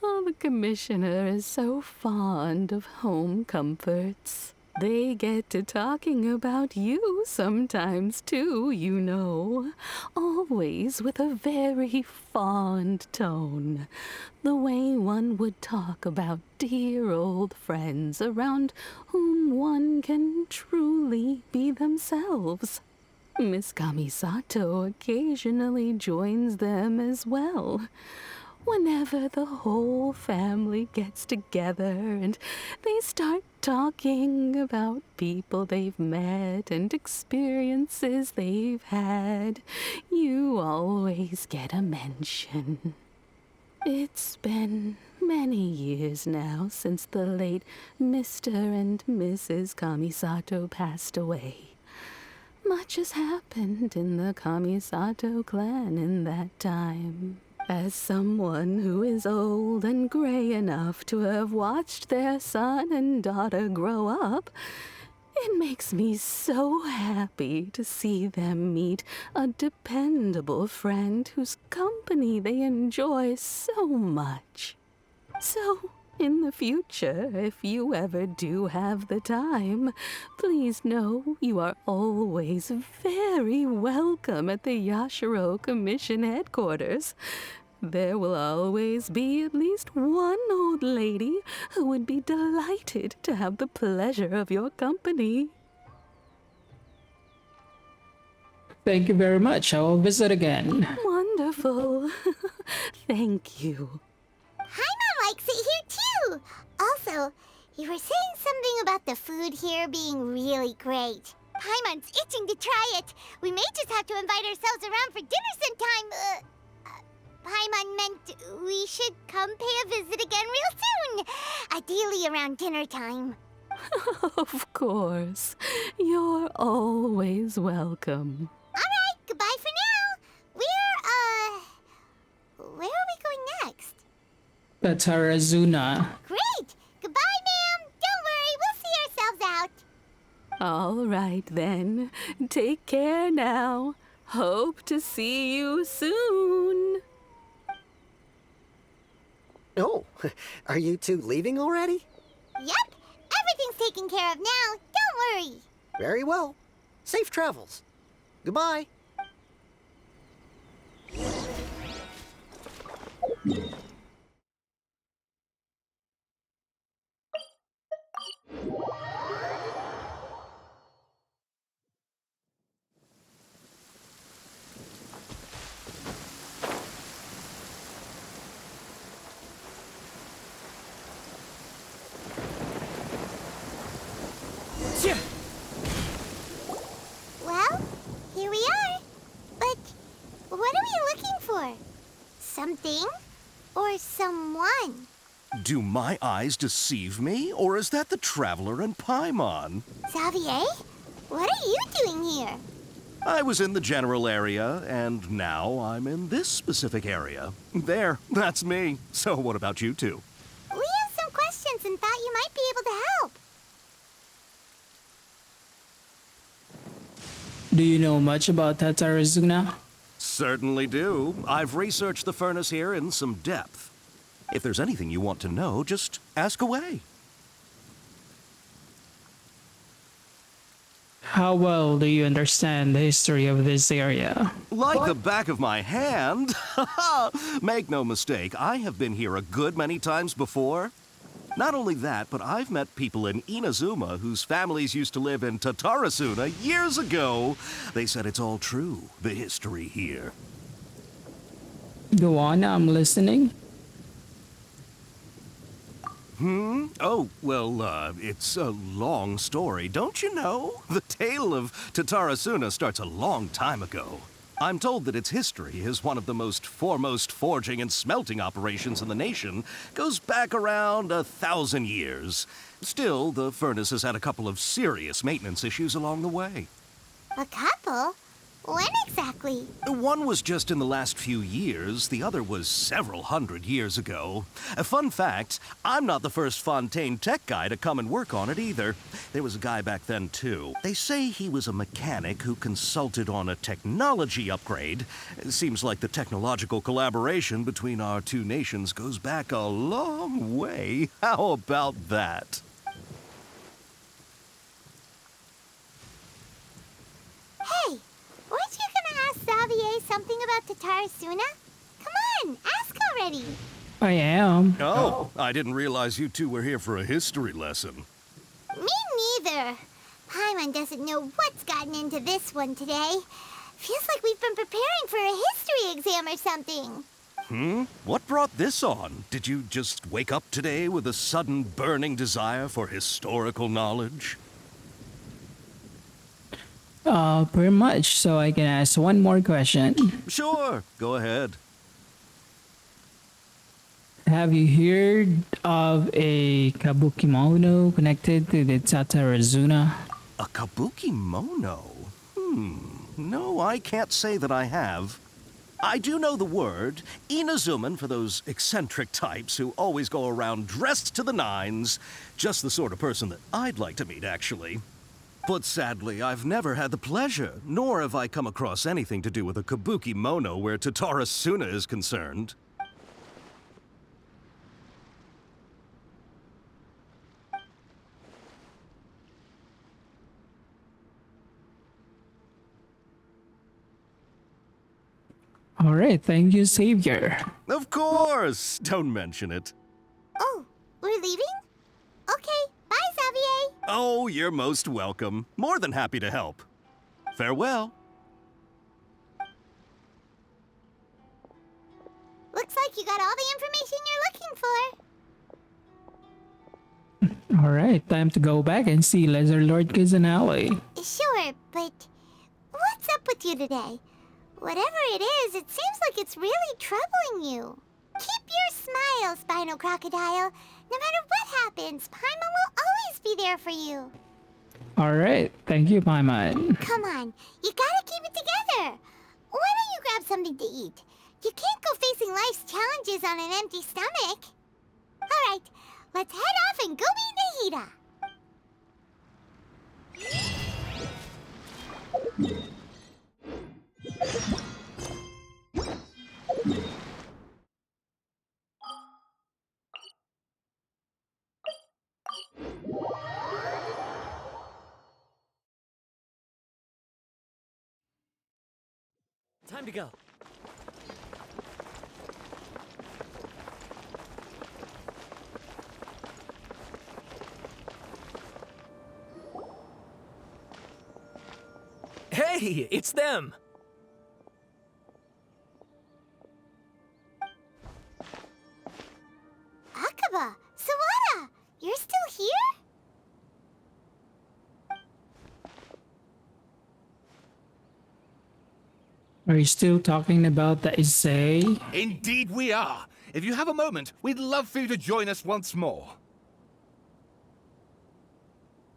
Oh, the commissioner is so fond of home comforts. They get to talking about you sometimes too, you know. Always with a very fond tone. The way one would talk about dear old friends around whom one can truly be themselves. Miss Kamisato occasionally joins them as well. Whenever the whole family gets together and they start talking about people they've met and experiences they've had, you always get a mention. It's been many years now since the late Mr. and Mrs. Kamisato passed away. Much has happened in the Kamisato clan in that time. As someone who is old and gray enough to have watched their son and daughter grow up, it makes me so happy to see them meet a dependable friend whose company they enjoy so much. So, in the future, if you ever do have the time, please know you are always very welcome at the Yashiro Commission headquarters. There will always be at least one old lady who would be delighted to have the pleasure of your company. Thank you very much. I will visit again. Wonderful. Thank you. Paimon likes it here too. Also, you were saying something about the food here being really great. Paimon's itching to try it. We may just have to invite ourselves around for dinner sometime. Paimon meant we should come pay a visit again real soon. Ideally around dinner time. Of course. You're always welcome. Alright, goodbye for now. Where are we going next? Batarazuna. Great! Goodbye, ma'am! Don't worry, we'll see ourselves out. All right, then. Take care now. Hope to see you soon. Oh, are you two leaving already? Yep, everything's taken care of now. Don't worry. Very well. Safe travels. Goodbye. Well, here we are. But what are we looking for? Something or someone? Do my eyes deceive me, or is that the traveler in Paimon? Xavier, what are you doing here? I was in the general area, and now I'm in this specific area. There, that's me. So what about you two? We have some questions and thought you might be able to help. Do you know much about Tatarazuna? Certainly do. I've researched the furnace here in some depth. If there's anything you want to know, just ask away. How well do you understand the history of this area? Like the back of my hand. Make no mistake, I have been here a good many times before. Not only that, but I've met people in Inazuma whose families used to live in Tatarasuna years ago. They said it's all true, the history here. Go on, I'm listening. Oh, well, it's a long story, don't you know? The tale of Tatarasuna starts a long time ago. I'm told that its history as one of the most foremost forging and smelting operations in the nation goes back around 1,000 years. Still, the furnace has had a couple of serious maintenance issues along the way. A couple? When exactly? One was just in the last few years, the other was several hundred years ago. A fun fact, I'm not the first Fontaine tech guy to come and work on it either. There was a guy back then too. They say he was a mechanic who consulted on a technology upgrade. It seems like the technological collaboration between our two nations goes back a long way. How about that? Hey! Weren't you gonna ask Xavier something about Tatarasuna? Come on, ask already! I am. Oh, I didn't realize you two were here for a history lesson. Me neither. Paimon doesn't know what's gotten into this one today. Feels like we've been preparing for a history exam or something. What brought this on? Did you just wake up today with a sudden burning desire for historical knowledge? Pretty much. So I can ask one more question. Sure, go ahead. Have you heard of a kabukimono connected to the Tatarasuna? A kabukimono? No, I can't say that I have. I do know the word, Inazuman, for those eccentric types who always go around dressed to the nines. Just the sort of person that I'd like to meet, actually. But sadly, I've never had the pleasure, nor have I come across anything to do with a kabukimono where Tatarasuna is concerned. All right, thank you, Savior. Of course! Don't mention it. Oh, we're leaving? Okay, bye, Xavier! Oh, you're most welcome. More than happy to help. Farewell. Looks like you got all the information you're looking for. All right, time to go back and see Lesser Lord Kusanali. Sure, but what's up with you today? Whatever it is, it seems like it's really troubling you. Keep your smile, Spinal Crocodile. No matter what happens, Paimon will always be there for you. All right, thank you, Paimon. Come on, you gotta keep it together. Why don't you grab something to eat? You can't go facing life's challenges on an empty stomach. All right, let's head off and go meet Nahida. Time to go. Hey, it's them! Akaba, Sawada, you're still here? Are you still talking about the essay? Indeed we are. If you have a moment, we'd love for you to join us once more.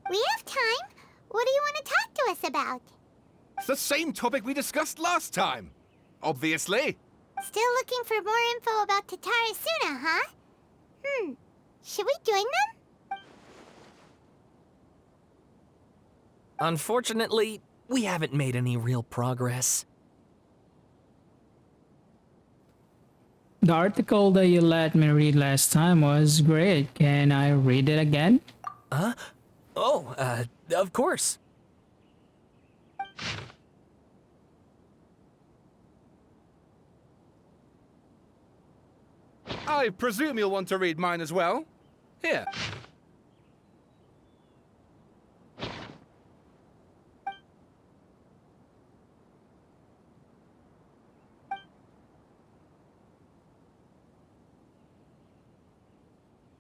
We have time. What do you want to talk to us about? It's the same topic we discussed last time. Obviously. Still looking for more info about Tatarasuna, huh? Should we join them? Unfortunately, we haven't made any real progress. The article that you let me read last time was great. Can I read it again? Huh? Oh, of course. I presume you'll want to read mine as well. Here.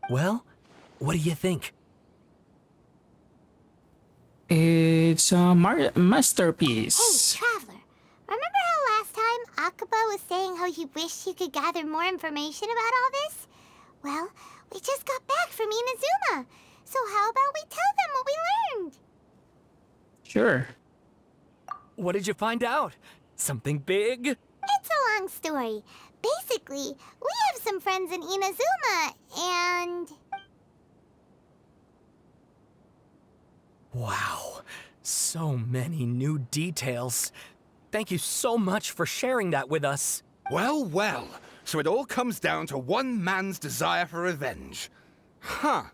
Well, What do you think? It's a Hey, masterpiece. Traveler. Remember how last time Akaba was saying how he wished he could gather more information about all this? Well, we just got back from Inazuma. So how about we tell them what we learned? Sure. What did you find out? Something big? It's a long story. Basically, we have some friends in Inazuma, and... Wow, so many new details. Thank you so much for sharing that with us. Well, well. So it all comes down to one man's desire for revenge. Huh.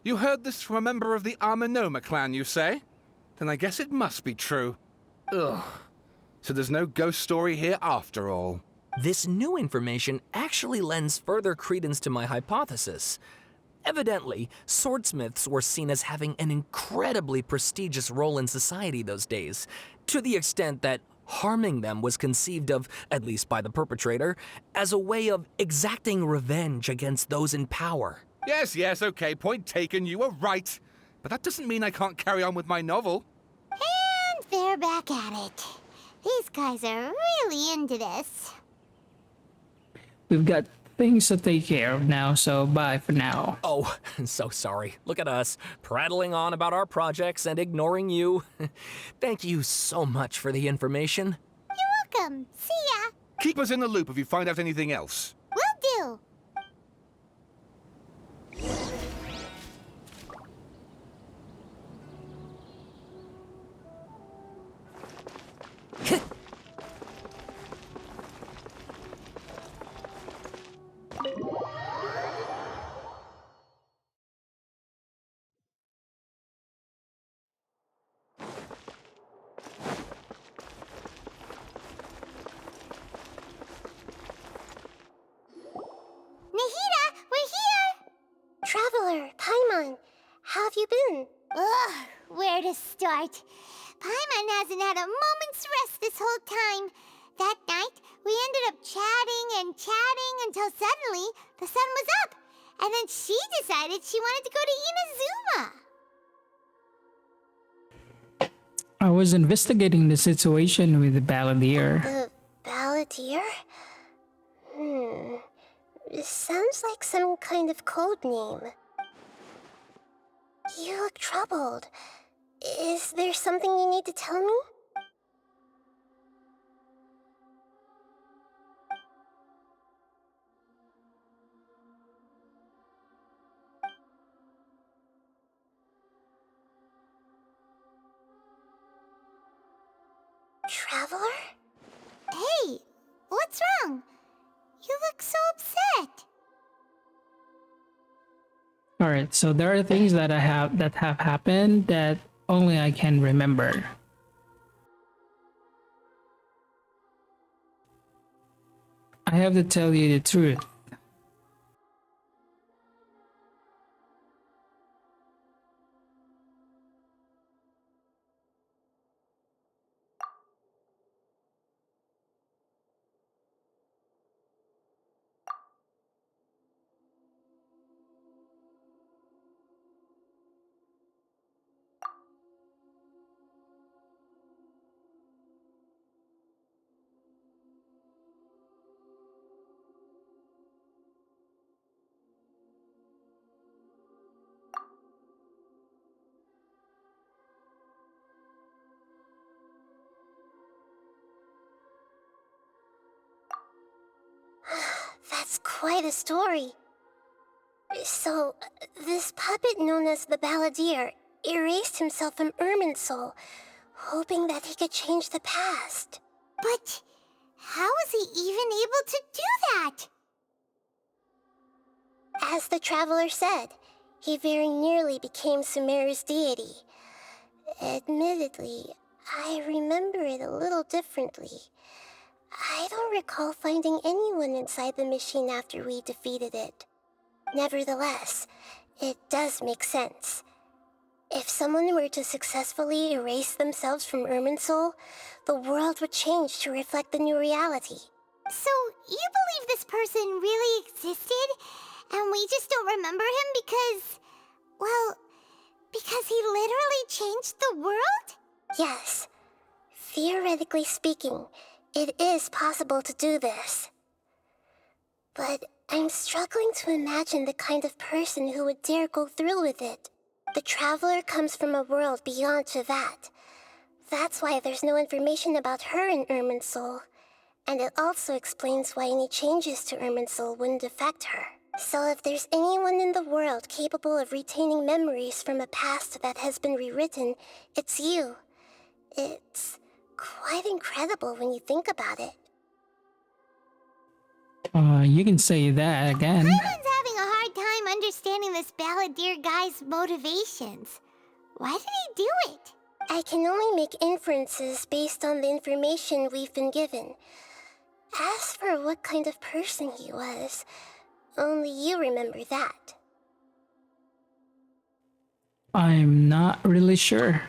You heard this from a member of the Amanoma clan, you say? Then I guess it must be true. Ugh. So there's no ghost story here after all. This new information actually lends further credence to my hypothesis. Evidently, swordsmiths were seen as having an incredibly prestigious role in society those days, to the extent that harming them was conceived of, at least by the perpetrator, as a way of exacting revenge against those in power. Yes, okay, point taken, you were right. But that doesn't mean I can't carry on with my novel. And they're back at it. These guys are really into this. We've got things to take care of now, so bye for now. Oh, so sorry. Look at us, prattling on about our projects and ignoring you. Thank you so much for the information. You're welcome. See ya. Keep us in the loop if you find out anything else. Will do. Nahida, we're here! Traveler, Paimon, how have you been? Ugh, where to start? Paimon hasn't had a moment's rest this whole time. That night, we ended up chatting and chatting until suddenly the sun was up. And then she decided she wanted to go to Inazuma. I was investigating the situation with the balladeer. The balladeer? It sounds like some kind of code name. You look troubled. Is there something you need to tell me? Traveler? Hey, what's wrong? You look so upset. Alright, so there are things that have happened that only I can remember. I have to tell you the truth. That's quite a story. So, this puppet known as the Balladeer erased himself from Irminsul, hoping that he could change the past. But how was he even able to do that? As the Traveler said, he very nearly became Sumeru's deity. Admittedly, I remember it a little differently. I don't recall finding anyone inside the machine after we defeated it. Nevertheless, it does make sense. If someone were to successfully erase themselves from Irminsul, the world would change to reflect the new reality. So, you believe this person really existed, and we just don't remember him because, Well, because he literally changed the world? Yes. Theoretically speaking, it is possible to do this. But I'm struggling to imagine the kind of person who would dare go through with it. The Traveler comes from a world beyond Tevat. That's why there's no information about her in Irminsul. And it also explains why any changes to Irminsul wouldn't affect her. So if there's anyone in the world capable of retaining memories from a past that has been rewritten, it's you. It's quite incredible when you think about it. You can say that again. Paimon's having a hard time understanding this balladeer guy's motivations. Why did he do it? I can only make inferences based on the information we've been given. As for what kind of person he was, only you remember that. I'm not really sure.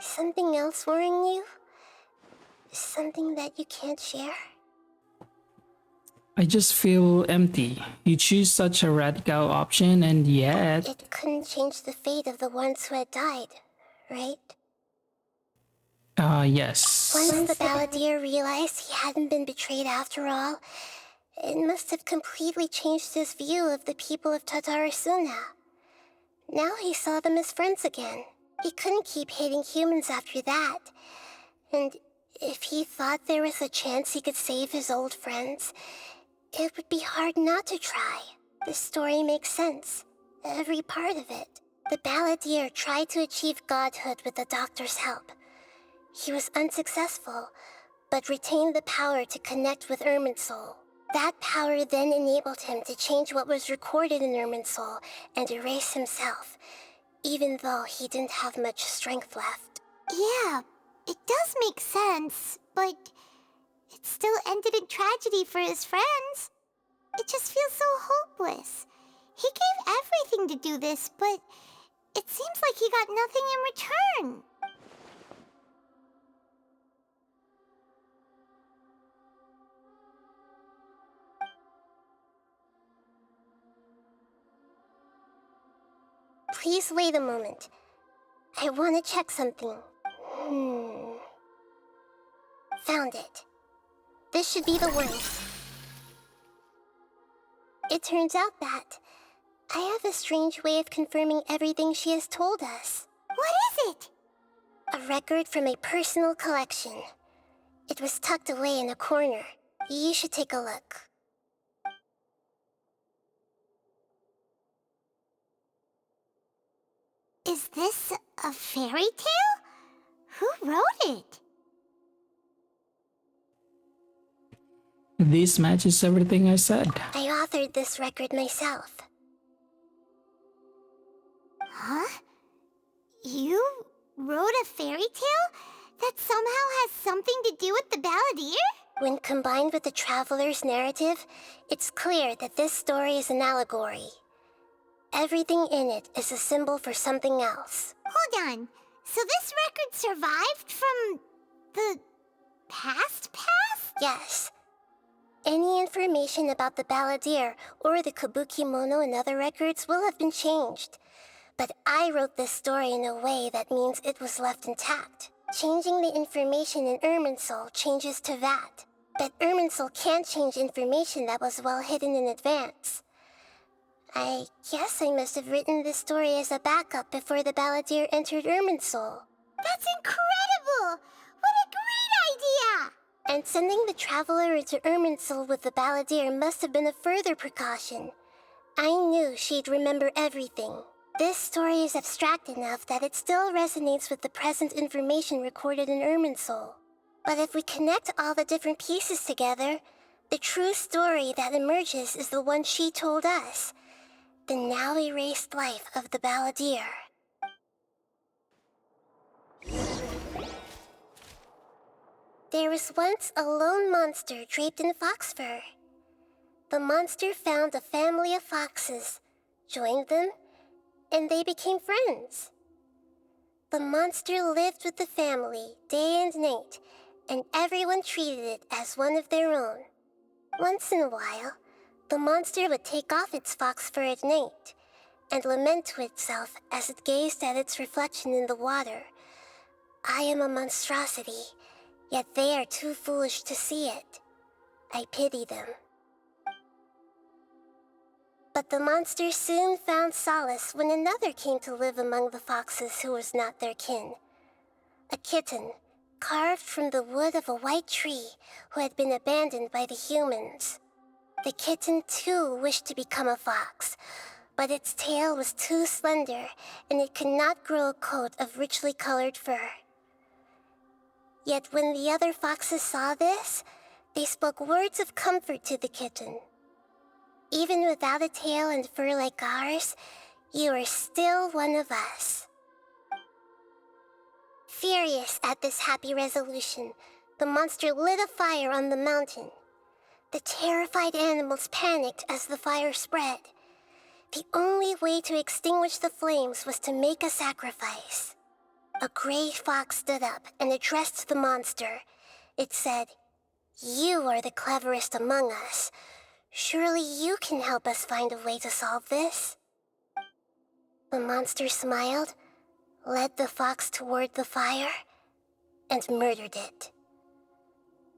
Something else worrying you? Something that you can't share? I just feel empty. You choose such a radical option and yet... It couldn't change the fate of the ones who had died, right? Yes. Once the balladeer realized he hadn't been betrayed after all, it must have completely changed his view of the people of Tatarasuna. Now he saw them as friends again. He couldn't keep hating humans after that. And if he thought there was a chance he could save his old friends, it would be hard not to try. The story makes sense. Every part of it. The balladeer tried to achieve godhood with the doctor's help. He was unsuccessful, but retained the power to connect with Irminsul. That power then enabled him to change what was recorded in Irminsul and erase himself, even though he didn't have much strength left. Yeah, it does make sense, but it still ended in tragedy for his friends. It just feels so hopeless. He gave everything to do this, but it seems like he got nothing in return. Please wait a moment. I want to check something. Found it. This should be the one. It turns out that I have a strange way of confirming everything she has told us. What is it? A record from a personal collection. It was tucked away in a corner. You should take a look. Is this a fairy tale? Who wrote it? This matches everything I said. I authored this record myself. Huh? You wrote a fairy tale that somehow has something to do with the balladeer? When combined with the Traveler's narrative, it's clear that this story is an allegory. Everything in it is a symbol for something else. Hold on. So this record survived from the past? Yes. Any information about the balladeer or the kabuki mono in other records will have been changed. But I wrote this story in a way that means it was left intact. Changing the information in Irminsul changes to that. But Irminsul can't change information that was well hidden in advance. I guess I must have written this story as a backup before the balladeer entered Irminsul. That's incredible! What a great idea! And sending the Traveler into Irminsul with the balladeer must have been a further precaution. I knew she'd remember everything. This story is abstract enough that it still resonates with the present information recorded in Irminsul. But if we connect all the different pieces together, the true story that emerges is the one she told us. The now erased life of the balladeer. There was once a lone monster draped in fox fur. The monster found a family of foxes, joined them, and they became friends. The monster lived with the family day and night, and everyone treated it as one of their own. Once in a while, the monster would take off its fox fur at night and lament to itself as it gazed at its reflection in the water. I am a monstrosity, yet they are too foolish to see it. I pity them. But the monster soon found solace when another came to live among the foxes who was not their kin. A kitten, carved from the wood of a white tree who had been abandoned by the humans. The kitten too wished to become a fox, but its tail was too slender and it could not grow a coat of richly colored fur. Yet when the other foxes saw this, they spoke words of comfort to the kitten. Even without a tail and fur like ours, you are still one of us. Furious at this happy resolution, the monster lit a fire on the mountain. The terrified animals panicked as the fire spread. The only way to extinguish the flames was to make a sacrifice. A gray fox stood up and addressed the monster. It said, "You are the cleverest among us. Surely you can help us find a way to solve this." The monster smiled, led the fox toward the fire, and murdered it.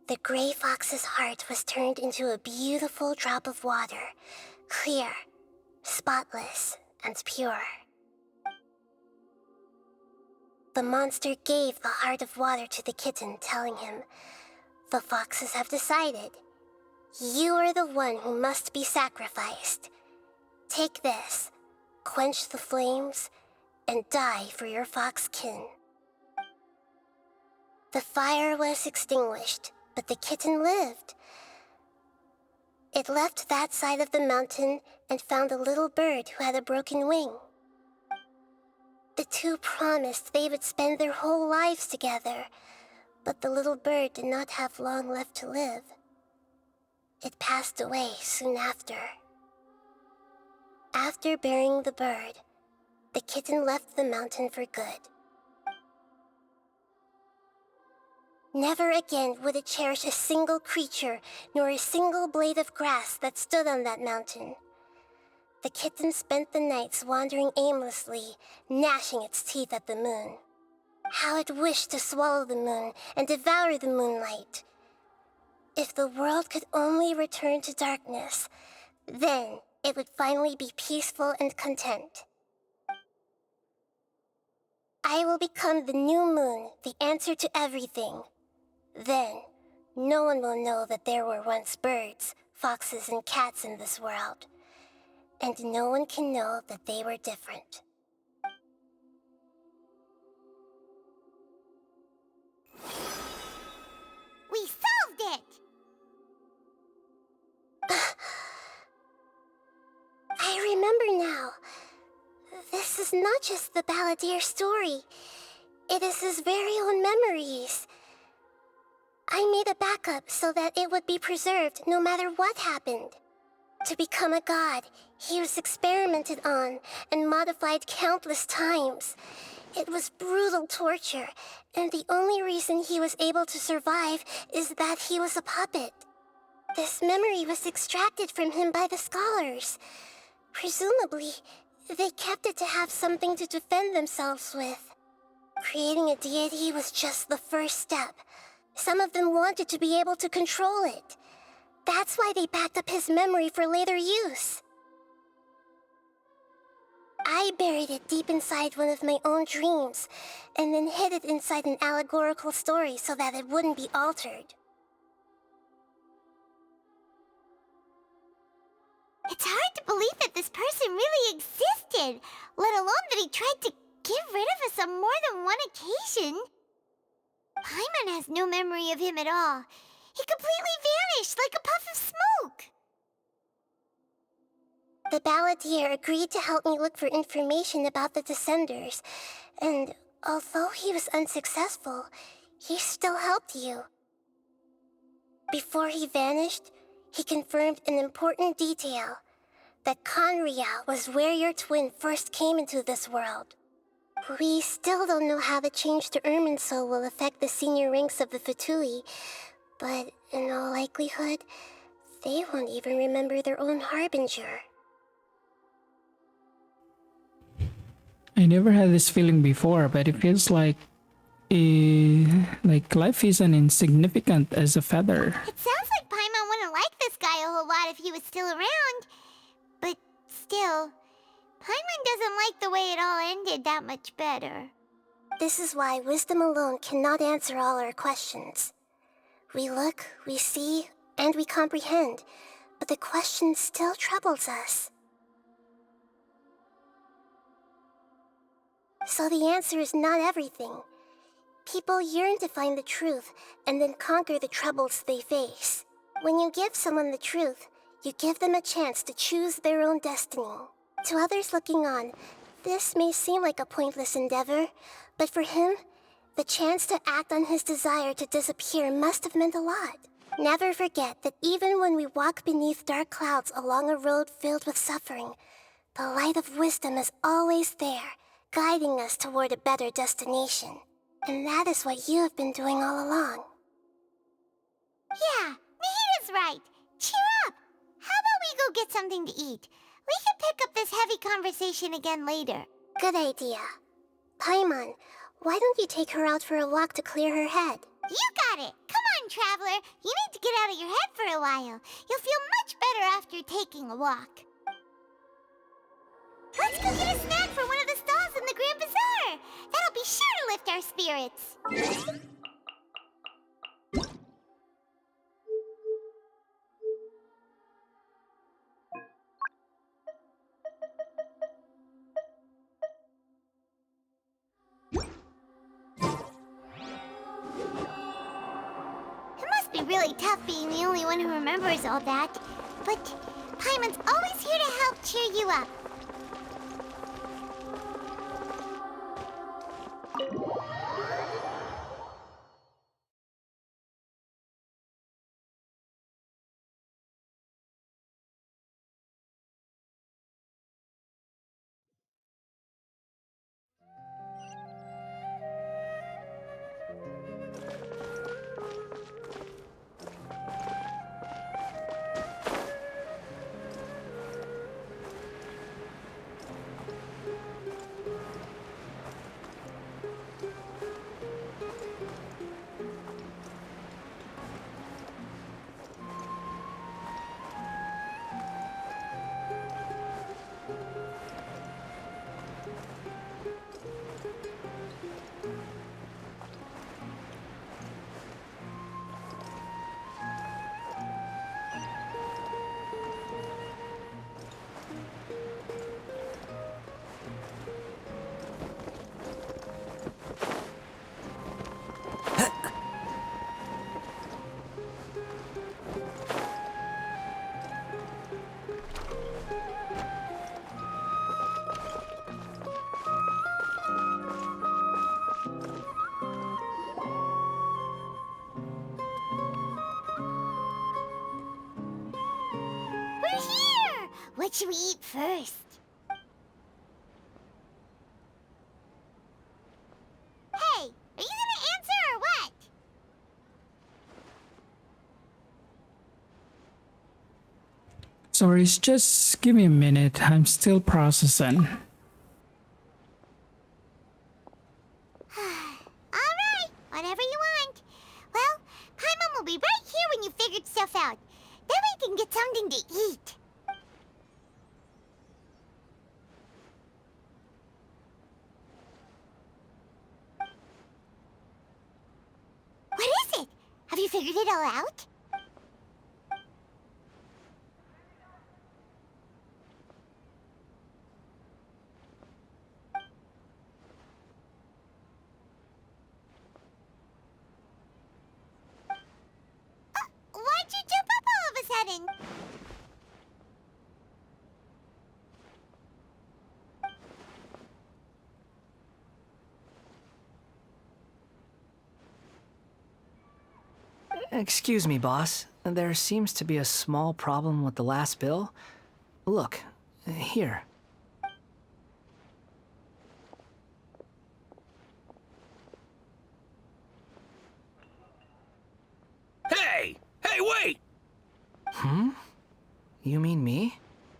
The gray fox's heart was turned into a beautiful drop of water, clear, spotless, and pure. The monster gave the heart of water to the kitten, telling him, "The foxes have decided. You are the one who must be sacrificed. Take this, quench the flames, and die for your fox kin." The fire was extinguished, but the kitten lived. It left that side of the mountain and found a little bird who had a broken wing. The two promised they would spend their whole lives together, but the little bird did not have long left to live. It passed away soon after. After burying the bird, the kitten left the mountain for good. Never again would it cherish a single creature, nor a single blade of grass that stood on that mountain. The kitten spent the nights wandering aimlessly, gnashing its teeth at the moon. How it wished to swallow the moon and devour the moonlight. If the world could only return to darkness, then it would finally be peaceful and content. I will become the new moon, the answer to everything. Then, no one will know that there were once birds, foxes, and cats in this world. And no one can know that they were different. We solved it! I remember now. This is not just the Balladeer story. It is his very own memories. I made a backup so that it would be preserved no matter what happened. To become a god, he was experimented on and modified countless times. It was brutal torture, and the only reason he was able to survive is that he was a puppet. This memory was extracted from him by the scholars. Presumably, they kept it to have something to defend themselves with. Creating a deity was just the first step. Some of them wanted to be able to control it. That's why they backed up his memory for later use. I buried it deep inside one of my own dreams, and then hid it inside an allegorical story so that it wouldn't be altered. It's hard to believe that this person really existed, let alone that he tried to get rid of us on more than one occasion. Paimon has no memory of him at all. He completely vanished like a puff of smoke. The Balladeer agreed to help me look for information about the Descenders, and Although he was unsuccessful, he still helped you. Before he vanished, he confirmed an important detail, that Conria was where your twin first came into this world. We still don't know how the change to Irminsul will affect the senior ranks of the Fatui, but in all likelihood, they won't even remember their own Harbinger. I never had this feeling before, but it feels like life isn't insignificant as a feather. It sounds like Paimon wouldn't like this guy a whole lot if he was still around. But still, Paimon doesn't like the way it all ended that much better. This is why wisdom alone cannot answer all our questions. We look, we see, and we comprehend, but the question still troubles us. So the answer is not everything. People yearn to find the truth and then conquer the troubles they face. When you give someone the truth, you give them a chance to choose their own destiny. To others looking on, this may seem like a pointless endeavor, but for him, the chance to act on his desire to disappear must have meant a lot. Never forget that even when we walk beneath dark clouds along a road filled with suffering, the light of wisdom is always there, guiding us toward a better destination. And that is what you have been doing all along. Yeah, Nahida's right. Cheer up! How about we go get something to eat? We can pick up this heavy conversation again later. Good idea. Paimon, why don't you take her out for a walk to clear her head? You got it! Come on, Traveler! You need to get out of your head for a while. You'll feel much better after taking a walk. Let's go get a snack from one of the stalls in the Grand Bazaar! That'll be sure to lift our spirits. It must be really tough being the only one who remembers all that. But Paimon's always here to help cheer you up. We're here! What should we eat first? Hey, are you gonna answer or what? Sorry, just give me a minute. I'm still processing. Alright, whatever you want. Well, Paimon will be right here when you figured stuff out. Then we can get something to eat. What is it? Have you figured it all out? Why'd you jump up all of a sudden? Excuse me, boss. There seems to be a small problem with the last bill. Look, here. Hey! Hey, wait! Hmm? You mean me?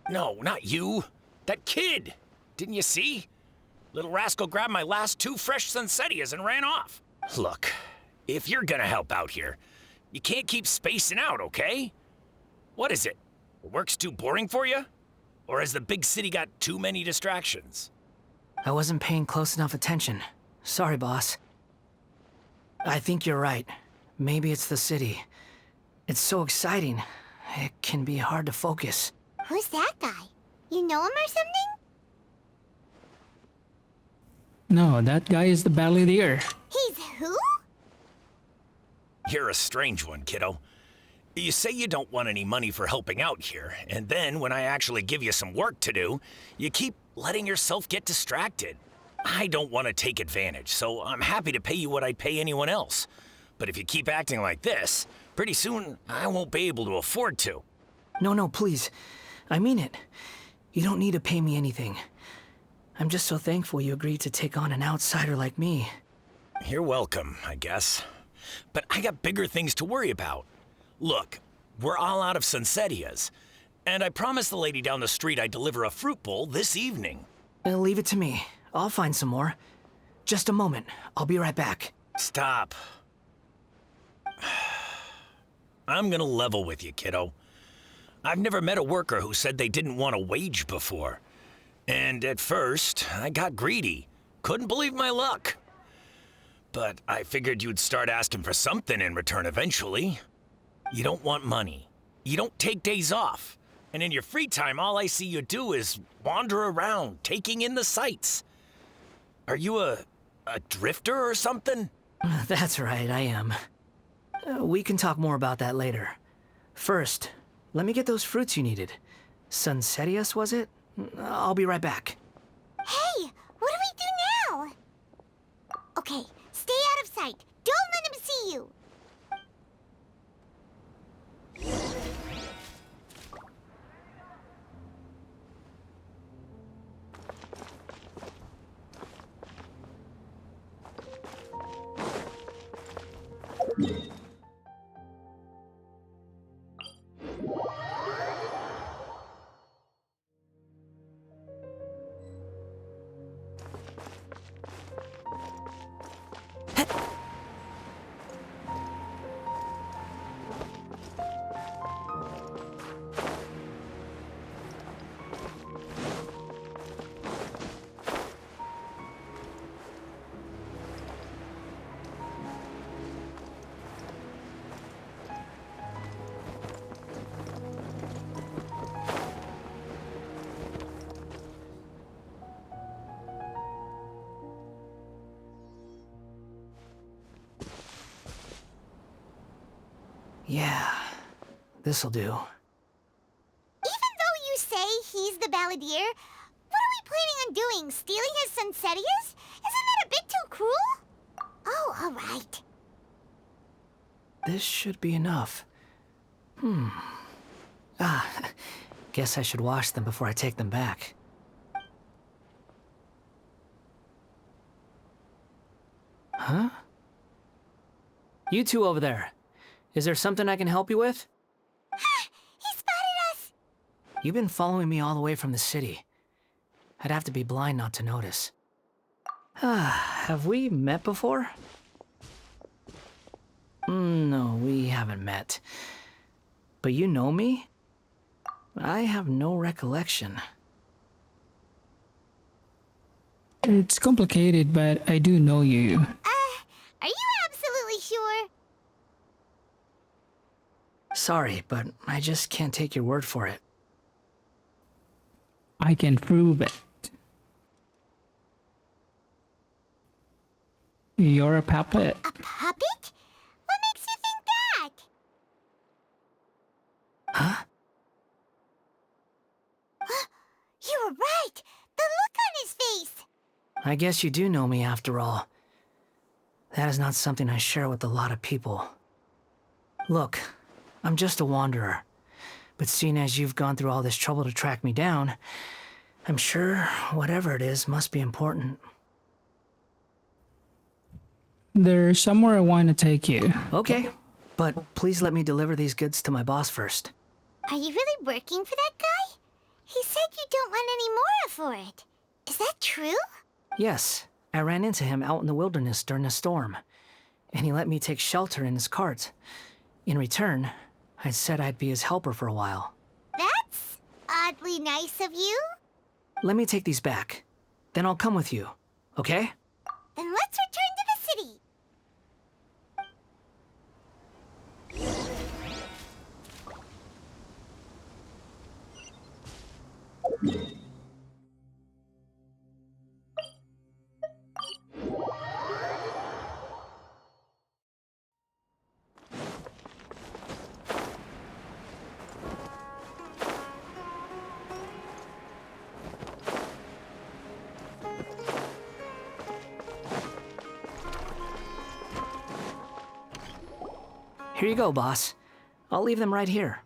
No, not you. That kid. Didn't you see? Little rascal grabbed my last 2 fresh Sunsettias and ran off. Look, if you're gonna help out here, you can't keep spacing out, okay? What is it? Work's too boring for you? Or has the big city got too many distractions? I wasn't paying close enough attention. Sorry, boss. I think you're right. Maybe it's the city. It's so exciting. It can be hard to focus. Who's that guy? You know him or something? No, that guy is the balladeer. He's who? You're a strange one, kiddo. You say you don't want any money for helping out here, and then when I actually give you some work to do, you keep letting yourself get distracted. I don't want to take advantage, so I'm happy to pay you what I'd pay anyone else. But if you keep acting like this, pretty soon I won't be able to afford to. No, please. I mean it. You don't need to pay me anything. I'm just so thankful you agreed to take on an outsider like me. You're welcome, I guess. But I got bigger things to worry about. Look, we're all out of Sunsettias, and I promised the lady down the street I'd deliver a fruit bowl this evening. Leave it to me. I'll find some more. Just a moment. I'll be right back. Stop. I'm gonna level with you, kiddo. I've never met a worker who said they didn't want a wage before. And at first, I got greedy. Couldn't believe my luck. But I figured you'd start asking for something in return eventually. You don't want money. You don't take days off. And in your free time, all I see you do is wander around, taking in the sights. Are you a drifter or something? That's right, I am. We can talk more about that later. First, let me get those fruits you needed. Sunsettias, was it? I'll be right back. Hey, what do we do now? Okay, stay out of sight. Don't let him see you. Yeah, this'll do. Even though you say he's the balladeer, what are we planning on doing? Stealing his Sunsettias? Isn't that a bit too cruel? Oh, all right. This should be enough. Guess I should wash them before I take them back. Huh? You two over there. Is there something I can help you with? He spotted us! You've been following me all the way from the city. I'd have to be blind not to notice. Have we met before? No, we haven't met. But you know me? I have no recollection. It's complicated, but I do know you. Are you absolutely sure? Sorry, but I just can't take your word for it. I can prove it. You're a puppet. A puppet? What makes you think that? Huh? You were right! The look on his face! I guess you do know me after all. That is not something I share with a lot of people. Look, I'm just a wanderer. But seeing as you've gone through all this trouble to track me down, I'm sure whatever it is must be important. There's somewhere I want to take you. Okay, but please let me deliver these goods to my boss first. Are you really working for that guy? He said you don't want any more for it. Is that true? Yes, I ran into him out in the wilderness during a storm, and he let me take shelter in his cart. In return, I said I'd be his helper for a while. That's oddly nice of you. Let me take these back. Then I'll come with you, okay? Then let's return to the city. Here you go, boss. I'll leave them right here.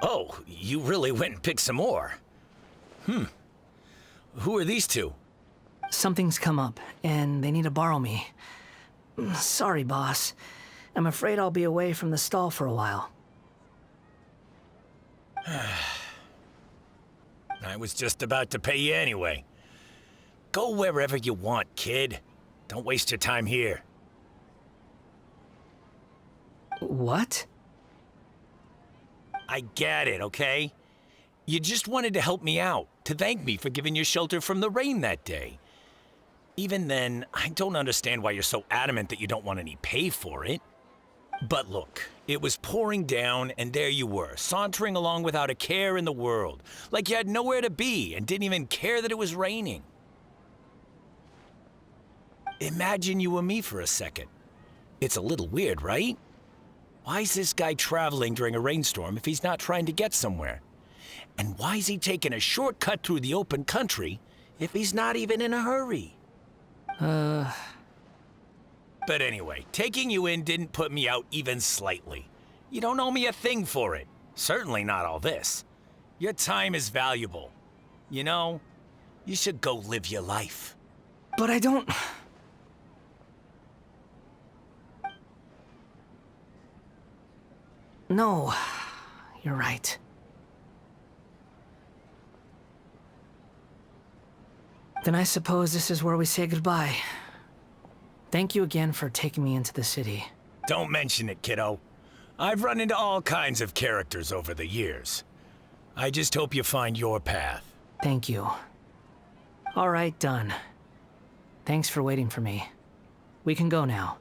Oh, you really went and picked some more. Who are these two? Something's come up, and they need to borrow me. Sorry, boss. I'm afraid I'll be away from the stall for a while. I was just about to pay you anyway. Go wherever you want, kid. Don't waste your time here. What? I get it, okay? You just wanted to help me out, to thank me for giving you shelter from the rain that day. Even then, I don't understand why you're so adamant that you don't want any pay for it. But look, it was pouring down, and there you were, sauntering along without a care in the world, like you had nowhere to be and didn't even care that it was raining. Imagine you were me for a second. It's a little weird, right? Why is this guy traveling during a rainstorm if he's not trying to get somewhere? And why is he taking a shortcut through the open country if he's not even in a hurry? But anyway, taking you in didn't put me out even slightly. You don't owe me a thing for it. Certainly not all this. Your time is valuable. You know, you should go live your life. But I don't... No, you're right. Then I suppose this is where we say goodbye. Thank you again for taking me into the city. Don't mention it, kiddo. I've run into all kinds of characters over the years. I just hope you find your path. Thank you. All right, done. Thanks for waiting for me. We can go now.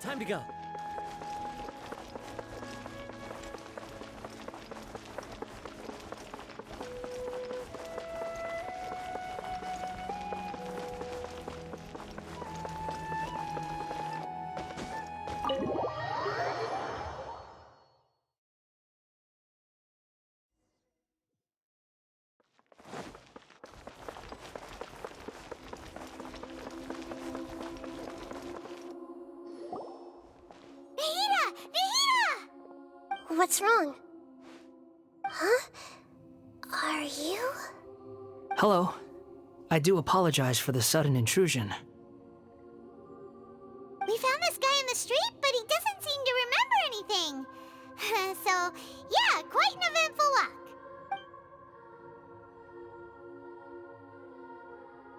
Time to go. What's wrong? Huh? Are you? Hello. I do apologize for the sudden intrusion. We found this guy in the street, but he doesn't seem to remember anything. So, yeah, quite an eventful walk.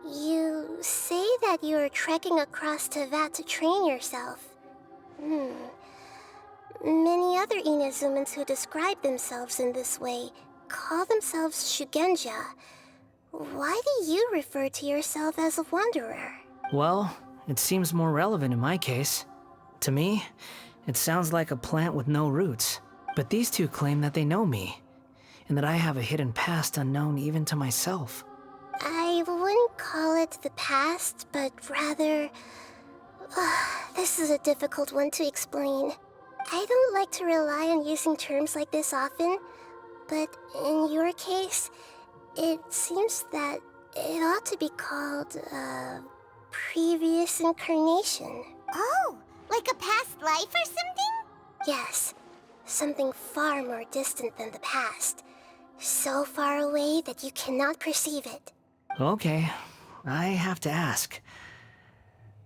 You say that you are trekking across Teyvat to train yourself. Many other Inazumans who describe themselves in this way call themselves Shugenja. Why do you refer to yourself as a wanderer? Well, it seems more relevant in my case. To me, it sounds like a plant with no roots. But these two claim that they know me, and that I have a hidden past unknown even to myself. I wouldn't call it the past, but rather... this is a difficult one to explain. I don't like to rely on using terms like this often, but in your case, it seems that it ought to be called, previous incarnation. Oh, like a past life or something? Yes, something far more distant than the past. So far away that you cannot perceive it. Okay, I have to ask.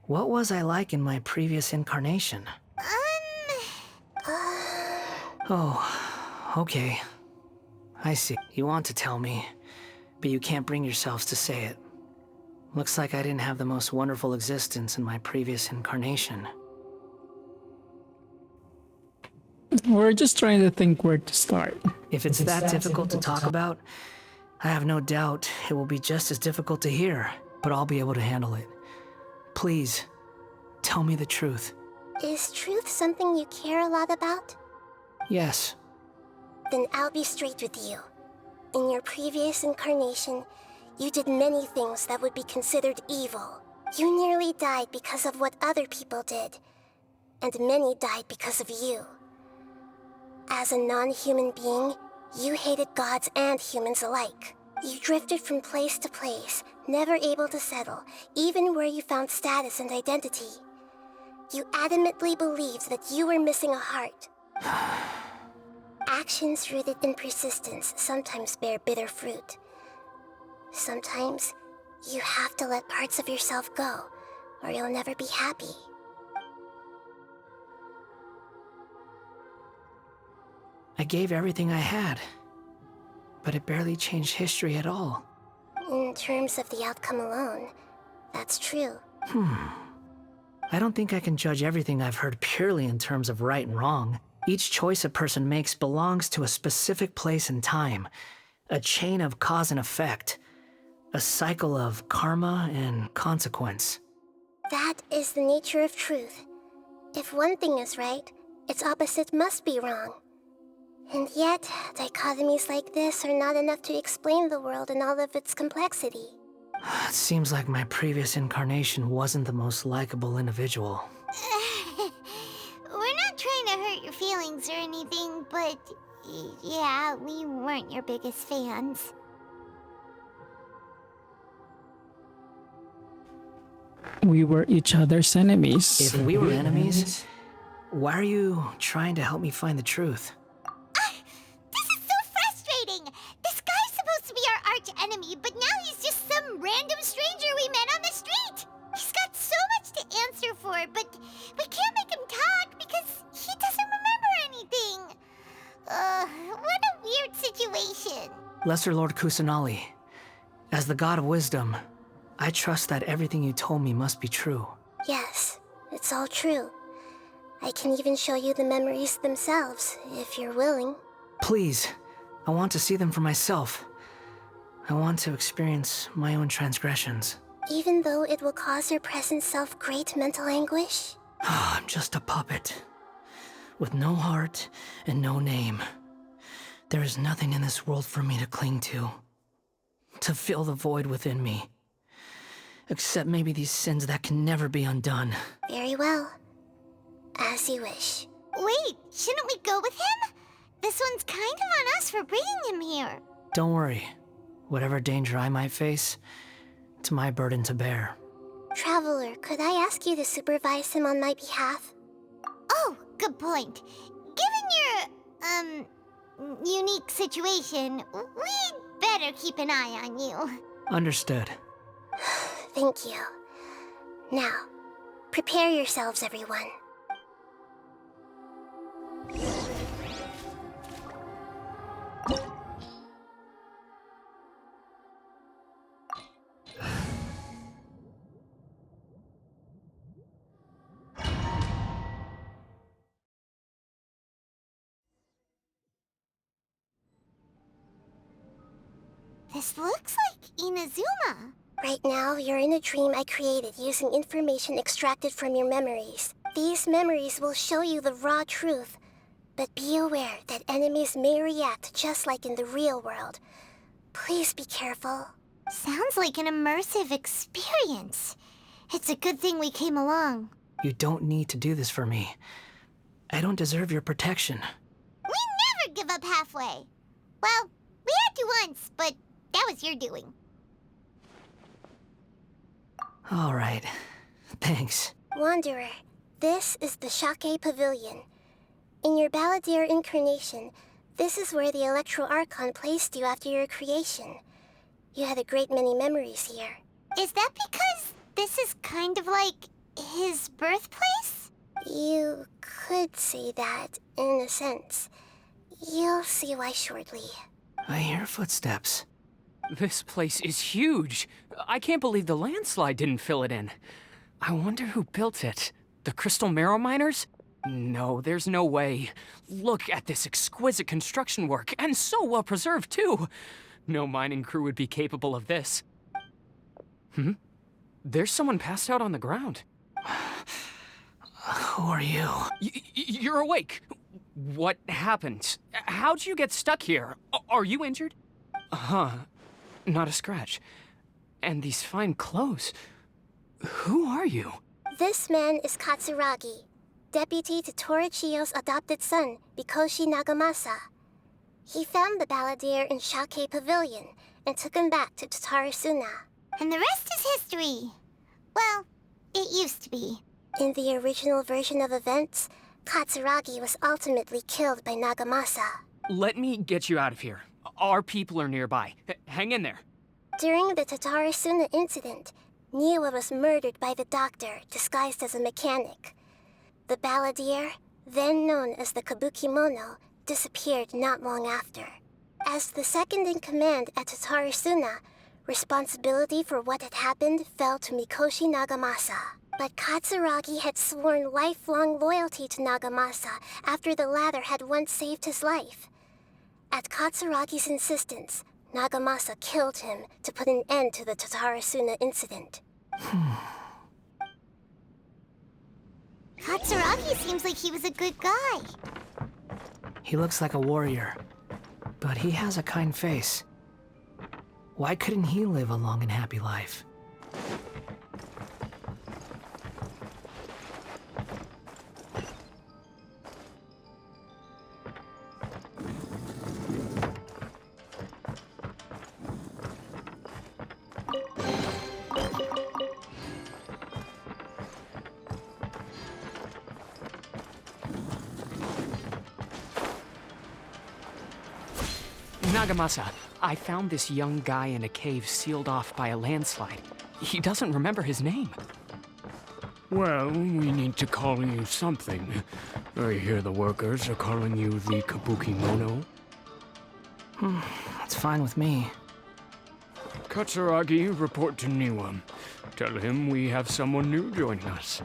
What was I like in my previous incarnation? Oh, okay. I see. You want to tell me, but you can't bring yourselves to say it. Looks like I didn't have the most wonderful existence in my previous incarnation. We're just trying to think where to start. If it's that difficult to talk about, I have no doubt it will be just as difficult to hear, but I'll be able to handle it. Please, tell me the truth. Is truth something you care a lot about? Yes. Then I'll be straight with you. In your previous incarnation, you did many things that would be considered evil. You nearly died because of what other people did, and many died because of you. As a non-human being, you hated gods and humans alike. You drifted from place to place, never able to settle, even where you found status and identity. You adamantly believed that you were missing a heart. Actions rooted in persistence sometimes bear bitter fruit. Sometimes, you have to let parts of yourself go, or you'll never be happy. I gave everything I had, but it barely changed history at all. In terms of the outcome alone, that's true. I don't think I can judge everything I've heard purely in terms of right and wrong. Each choice a person makes belongs to a specific place and time, a chain of cause and effect, a cycle of karma and consequence. That is the nature of truth. If one thing is right, its opposite must be wrong. And yet, dichotomies like this are not enough to explain the world in all of its complexity. It seems like my previous incarnation wasn't the most likable individual. We're not trying to hurt your feelings or anything, but yeah, we weren't your biggest fans. We were each other's enemies. If we were enemies, why are you trying to help me find the truth? This is so frustrating! This guy's supposed to be our arch enemy, but now he's just some random stranger we met on the street! He's got so much to answer for, but we can't make him talk because he doesn't remember anything! What a weird situation. Lesser Lord Kusanali, as the god of wisdom, I trust that everything you told me must be true. Yes, it's all true. I can even show you the memories themselves, if you're willing. Please, I want to see them for myself. I want to experience my own transgressions. Even though it will cause your present self great mental anguish? I'm just a puppet, with no heart and no name. There is nothing in this world for me to cling to fill the void within me. Except maybe these sins that can never be undone. Very well. As you wish. Wait, shouldn't we go with him? This one's kind of on us for bringing him here. Don't worry. Whatever danger I might face, it's my burden to bear. Traveler, could I ask you to supervise him on my behalf? Oh, good point. Given your, unique situation, we'd better keep an eye on you. Understood. Thank you. Now, prepare yourselves, everyone. This looks like Inazuma. Right now, you're in a dream I created using information extracted from your memories. These memories will show you the raw truth, but be aware that enemies may react just like in the real world. Please be careful. Sounds like an immersive experience. It's a good thing we came along. You don't need to do this for me. I don't deserve your protection. We never give up halfway. Well, we had to once, but that was your doing. All right. Thanks. Wanderer, this is the Shake Pavilion. In your Balladeer incarnation, this is where the Electro Archon placed you after your creation. You had a great many memories here. Is that because this is kind of like his birthplace? You could say that, in a sense. You'll see why shortly. I hear footsteps. This place is huge. I can't believe the landslide didn't fill it in. I wonder who built it. The Crystal Marrow Miners? No, there's no way. Look at this exquisite construction work, and so well preserved, too. No mining crew would be capable of this. There's someone passed out on the ground. Who are you? You're awake. What happened? How'd you get stuck here? Are you injured? Not a scratch. And these fine clothes. Who are you? This man is Katsuragi, deputy to Torichiyo's adopted son, Mikoshi Nagamasa. He found the Balladeer in Shake Pavilion and took him back to Tatarasuna. And the rest is history. Well, it used to be. In the original version of events, Katsuragi was ultimately killed by Nagamasa. Let me get you out of here. Our people are nearby. Hang in there. During the Tatarasuna incident, Niwa was murdered by the doctor disguised as a mechanic. The Balladeer, then known as the Kabukimono, disappeared not long after. As the second in command at Tatarasuna, responsibility for what had happened fell to Mikoshi Nagamasa. But Katsuragi had sworn lifelong loyalty to Nagamasa after the latter had once saved his life. At Katsuragi's insistence, Nagamasa killed him to put an end to the Tatarasuna incident. Katsuragi seems like he was a good guy. He looks like a warrior, but he has a kind face. Why couldn't he live a long and happy life? Nagamasa, I found this young guy in a cave sealed off by a landslide. He doesn't remember his name. Well, we need to call you something. I hear the workers are calling you the Kabukimono. That's fine with me. Katsuragi, report to Niwa. Tell him we have someone new joining us.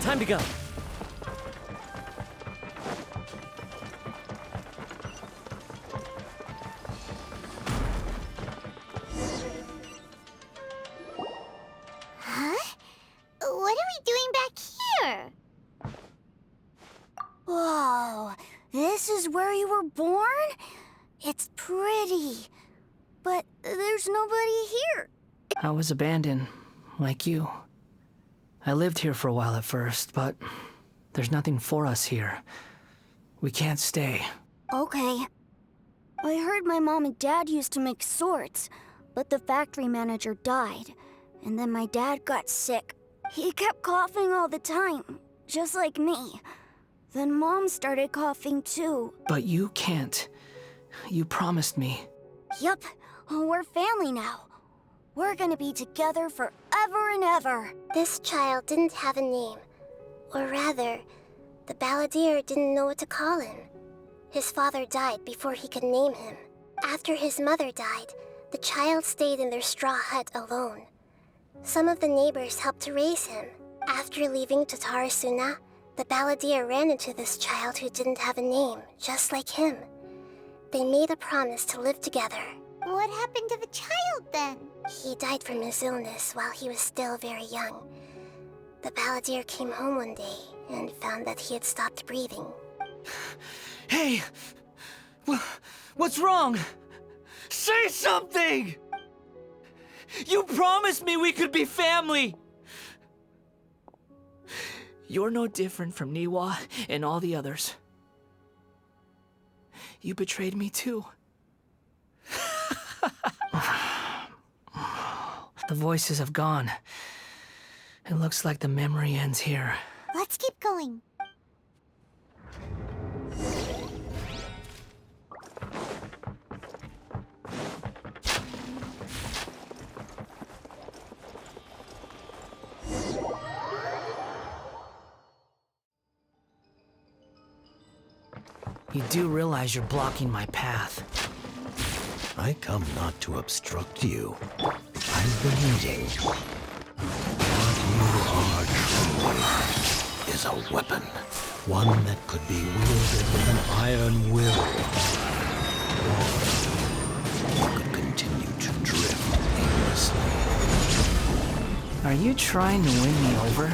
Time to go. Huh? What are we doing back here? Whoa, this is where you were born? It's pretty, but there's nobody here. I was abandoned, like you. I lived here for a while at first, but there's nothing for us here. We can't stay. Okay. I heard my mom and dad used to make swords, but the factory manager died, and then my dad got sick. He kept coughing all the time, just like me. Then Mom started coughing too. But you can't. You promised me. Yup, we're family now. We're gonna be together forever and ever. This child didn't have a name. Or rather, the Balladeer didn't know what to call him. His father died before he could name him. After his mother died, the child stayed in their straw hut alone. Some of the neighbors helped to raise him. After leaving Tatarasuna, the balladeer ran into this child who didn't have a name, just like him. They made a promise to live together. What happened to the child then? He died from his illness while he was still very young. The balladeer came home one day and found that he had stopped breathing. Hey! What's wrong? Say something! You promised me we could be family! You're no different from Niwa and all the others. You betrayed me too. The voices have gone. It looks like the memory ends here. Let's keep going. You do realize you're blocking my path. I come not to obstruct you. I've been waiting. What you are truly is a weapon. One that could be wielded with an iron will. Or you could continue to drift aimlessly. Are you trying to win me over?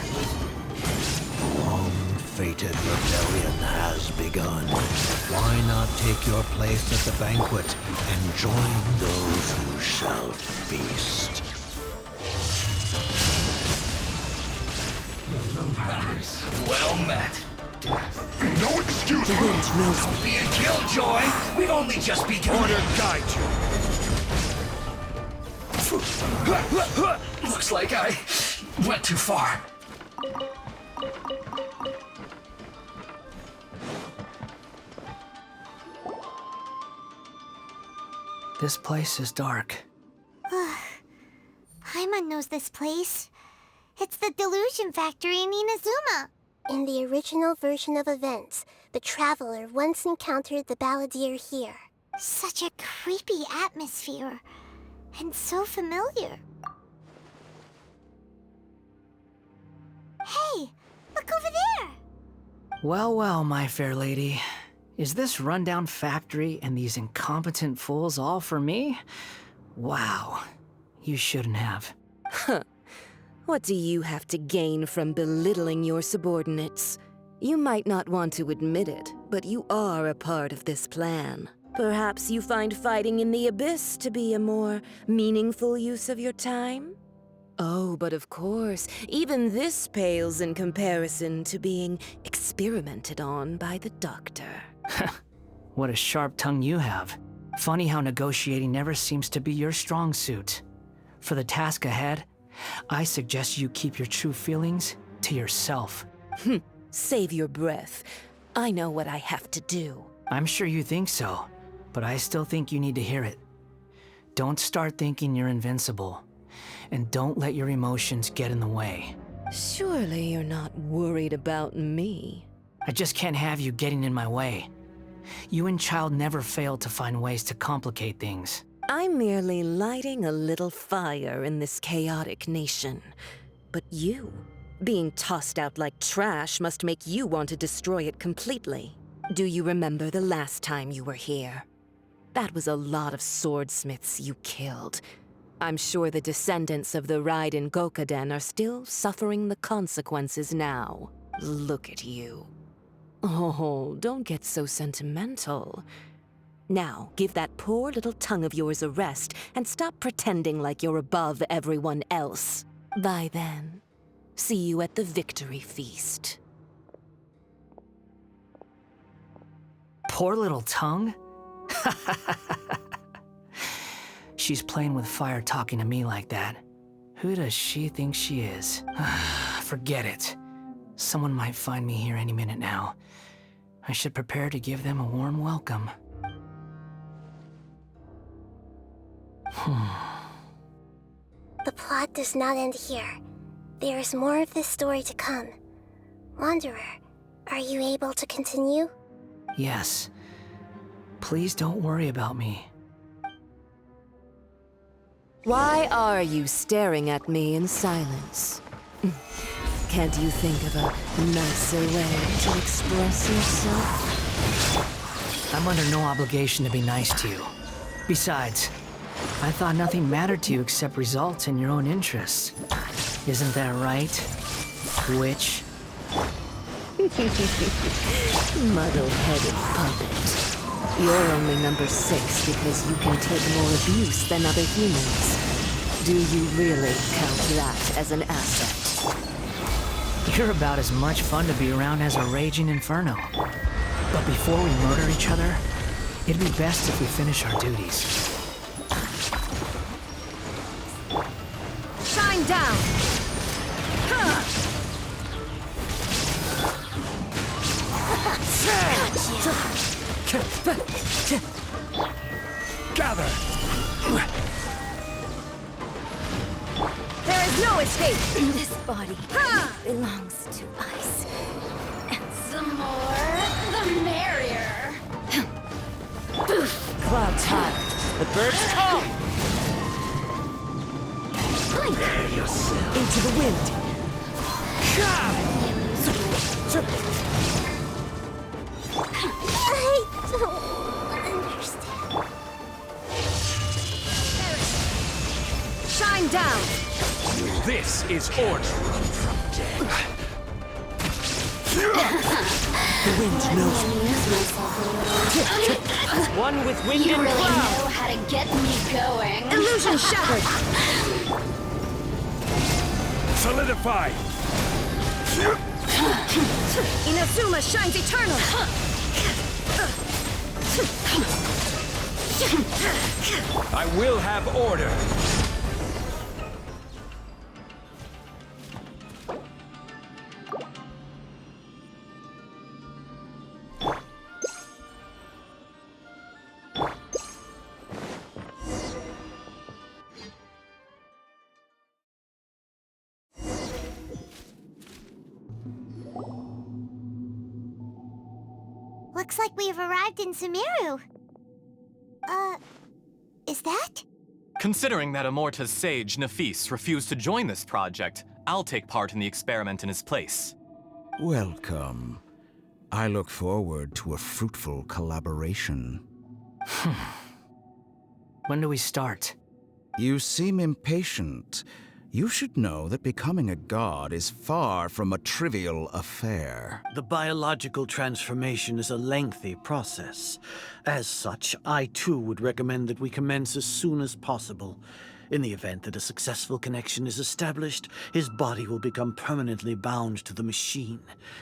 Long-fated rebellion has begun. Why not take your place at the banquet and join those who shall feast? Well met. No excuse for don't be a killjoy. We've only just begun. Order guide you. Looks like I went too far. This place is dark. Paimon knows this place. It's the Delusion Factory in Inazuma. In the original version of events, the Traveler once encountered the balladeer here. Such a creepy atmosphere. And so familiar. Hey, look over there! Well, well, my fair lady. Is this rundown factory and these incompetent fools all for me? Wow. You shouldn't have. Huh. What do you have to gain from belittling your subordinates? You might not want to admit it, but you are a part of this plan. Perhaps you find fighting in the Abyss to be a more meaningful use of your time? Oh, but of course, even this pales in comparison to being experimented on by the Doctor. What a sharp tongue you have. Funny how negotiating never seems to be your strong suit. For the task ahead, I suggest you keep your true feelings to yourself. Save your breath. I know what I have to do. I'm sure you think so, but I still think you need to hear it. Don't start thinking you're invincible, and don't let your emotions get in the way. Surely you're not worried about me. I just can't have you getting in my way. You and Child never fail to find ways to complicate things. I'm merely lighting a little fire in this chaotic nation. But you, being tossed out like trash, must make you want to destroy it completely. Do you remember the last time you were here? That was a lot of swordsmiths you killed. I'm sure the descendants of the Raiden Gokaden are still suffering the consequences now. Look at you. Oh, don't get so sentimental. Now, give that poor little tongue of yours a rest and stop pretending like you're above everyone else. Bye then. See you at the victory feast. Poor little tongue? She's playing with fire talking to me like that. Who does she think she is? Forget it. Someone might find me here any minute now. I should prepare to give them a warm welcome. The plot does not end here. There is more of this story to come. Wanderer, are you able to continue? Yes. Please don't worry about me. Why are you staring at me in silence? Can't you think of a nicer way to express yourself? I'm under no obligation to be nice to you. Besides, I thought nothing mattered to you except results and your own interests. Isn't that right, witch? Muddle-headed puppet. You're only number 6 because you can take more abuse than other humans. Do you really count that as an asset? You're about as much fun to be around as a raging inferno. But before we murder each other, it'd be best if we finish our duties. Shine down! Gather! There is no escape! This body belongs to ice. And some more, the merrier. Cloud's high. The birds come! Into the wind. I don't understand. Shine down! This is order. The wind knows me. One with wind You and really cloud. know how to get me going. Illusion shattered! Solidify! Inazuma shines eternal! I will have order. Looks like we've arrived in Sumeru. Is that? Considering that Amorta's sage, Nafis, refused to join this project, I'll take part in the experiment in his place. Welcome. I look forward to a fruitful collaboration. When do we start? You seem impatient. You should know that becoming a god is far from a trivial affair. The biological transformation is a lengthy process. As such, I too would recommend that we commence as soon as possible. In the event that a successful connection is established, his body will become permanently bound to the machine,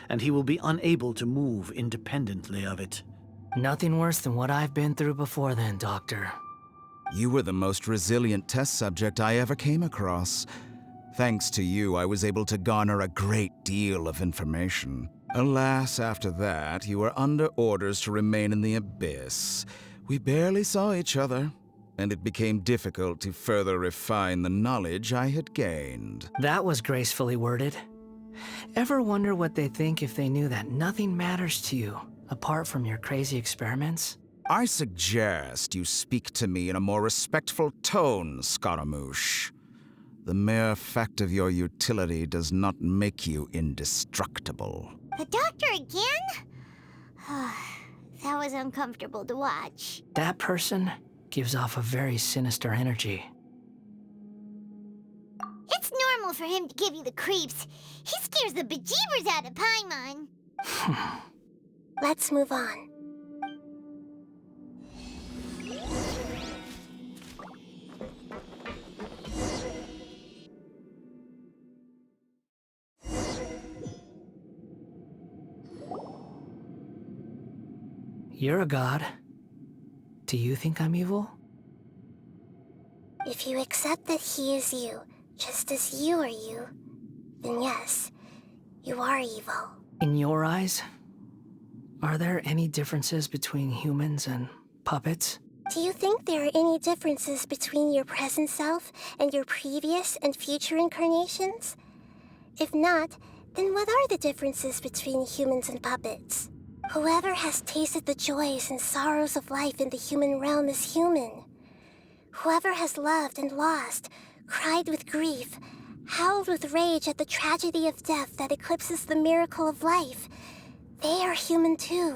and he will be unable to move independently of it. Nothing worse than what I've been through before then, Doctor. You were the most resilient test subject I ever came across. Thanks to you, I was able to garner a great deal of information. Alas, after that, you were under orders to remain in the abyss. We barely saw each other, and it became difficult to further refine the knowledge I had gained. That was gracefully worded. Ever wonder what they think if they knew that nothing matters to you, apart from your crazy experiments? I suggest you speak to me in a more respectful tone, Scaramouche. The mere fact of your utility does not make you indestructible. The doctor again? That was uncomfortable to watch. That person gives off a very sinister energy. It's normal for him to give you the creeps. He scares the bejeebers out of Paimon. Let's move on. You're a god. Do you think I'm evil? If you accept that he is you, just as you are you, then yes, you are evil. In your eyes, are there any differences between humans and puppets? Do you think there are any differences between your present self and your previous and future incarnations? If not, then what are the differences between humans and puppets? Whoever has tasted the joys and sorrows of life in the human realm is human. Whoever has loved and lost, cried with grief, howled with rage at the tragedy of death that eclipses the miracle of life, they are human too.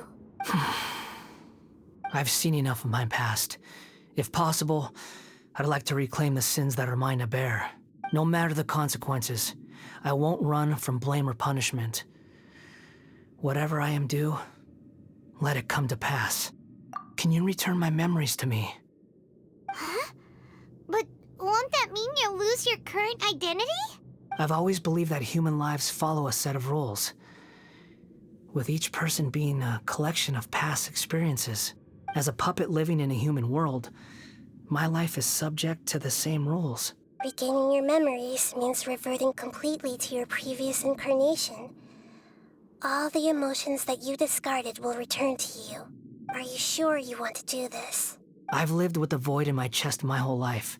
I've seen enough of my past. If possible, I'd like to reclaim the sins that are mine to bear. No matter the consequences, I won't run from blame or punishment. Whatever I am due, let it come to pass. Can you return my memories to me? Huh? But won't that mean you'll lose your current identity? I've always believed that human lives follow a set of rules, with each person being a collection of past experiences. As a puppet living in a human world, my life is subject to the same rules. Regaining your memories means reverting completely to your previous incarnation. All the emotions that you discarded will return to you. Are you sure you want to do this? I've lived with a void in my chest my whole life.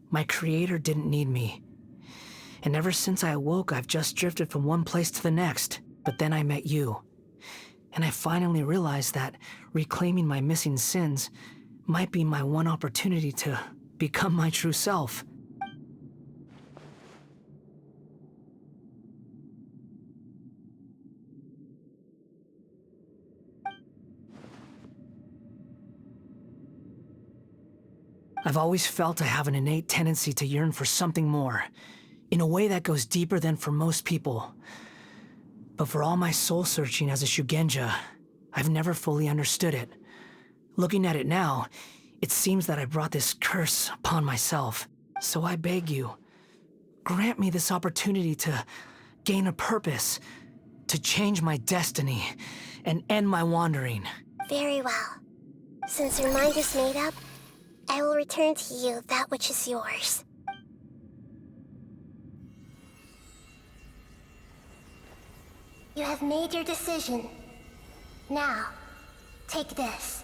My creator didn't need me. And ever since I awoke, I've just drifted from one place to the next. But then I met you. And I finally realized that reclaiming my missing sins might be my one opportunity to become my true self. I've always felt I have an innate tendency to yearn for something more, in a way that goes deeper than for most people. But for all my soul-searching as a Shugenja, I've never fully understood it. Looking at it now, it seems that I brought this curse upon myself. So I beg you, grant me this opportunity to gain a purpose, to change my destiny, and end my wandering. Very well. Since your mind is made up, I will return to you that which is yours. You have made your decision. Now, take this.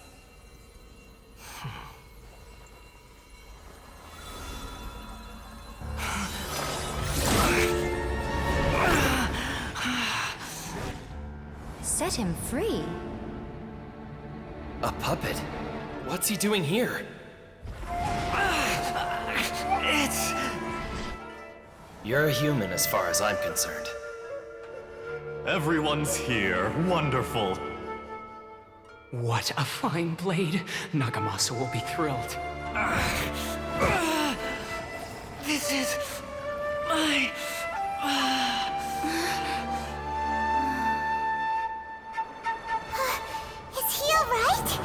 Set him free? A puppet? What's he doing here? You're a human as far as I'm concerned. Everyone's here. Wonderful. What a fine blade. Nagamasa will be thrilled. This is my... Is he alright?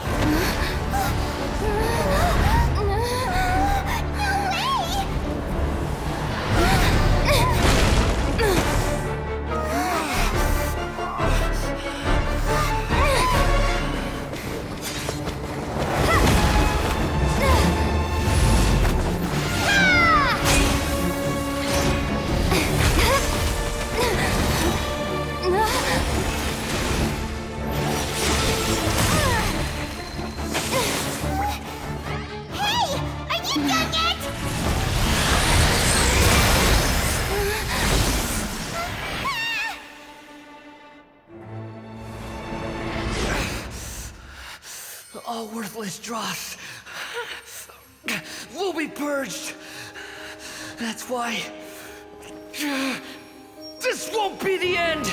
All worthless dross will be purged. That's why this won't be the end.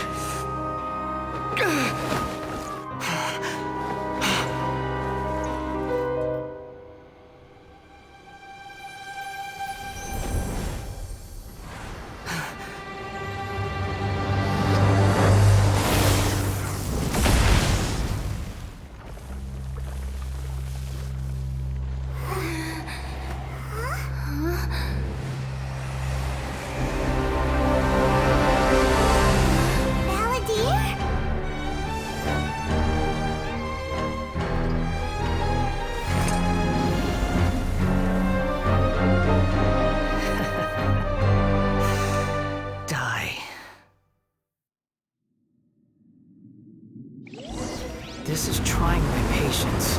This is trying my patience.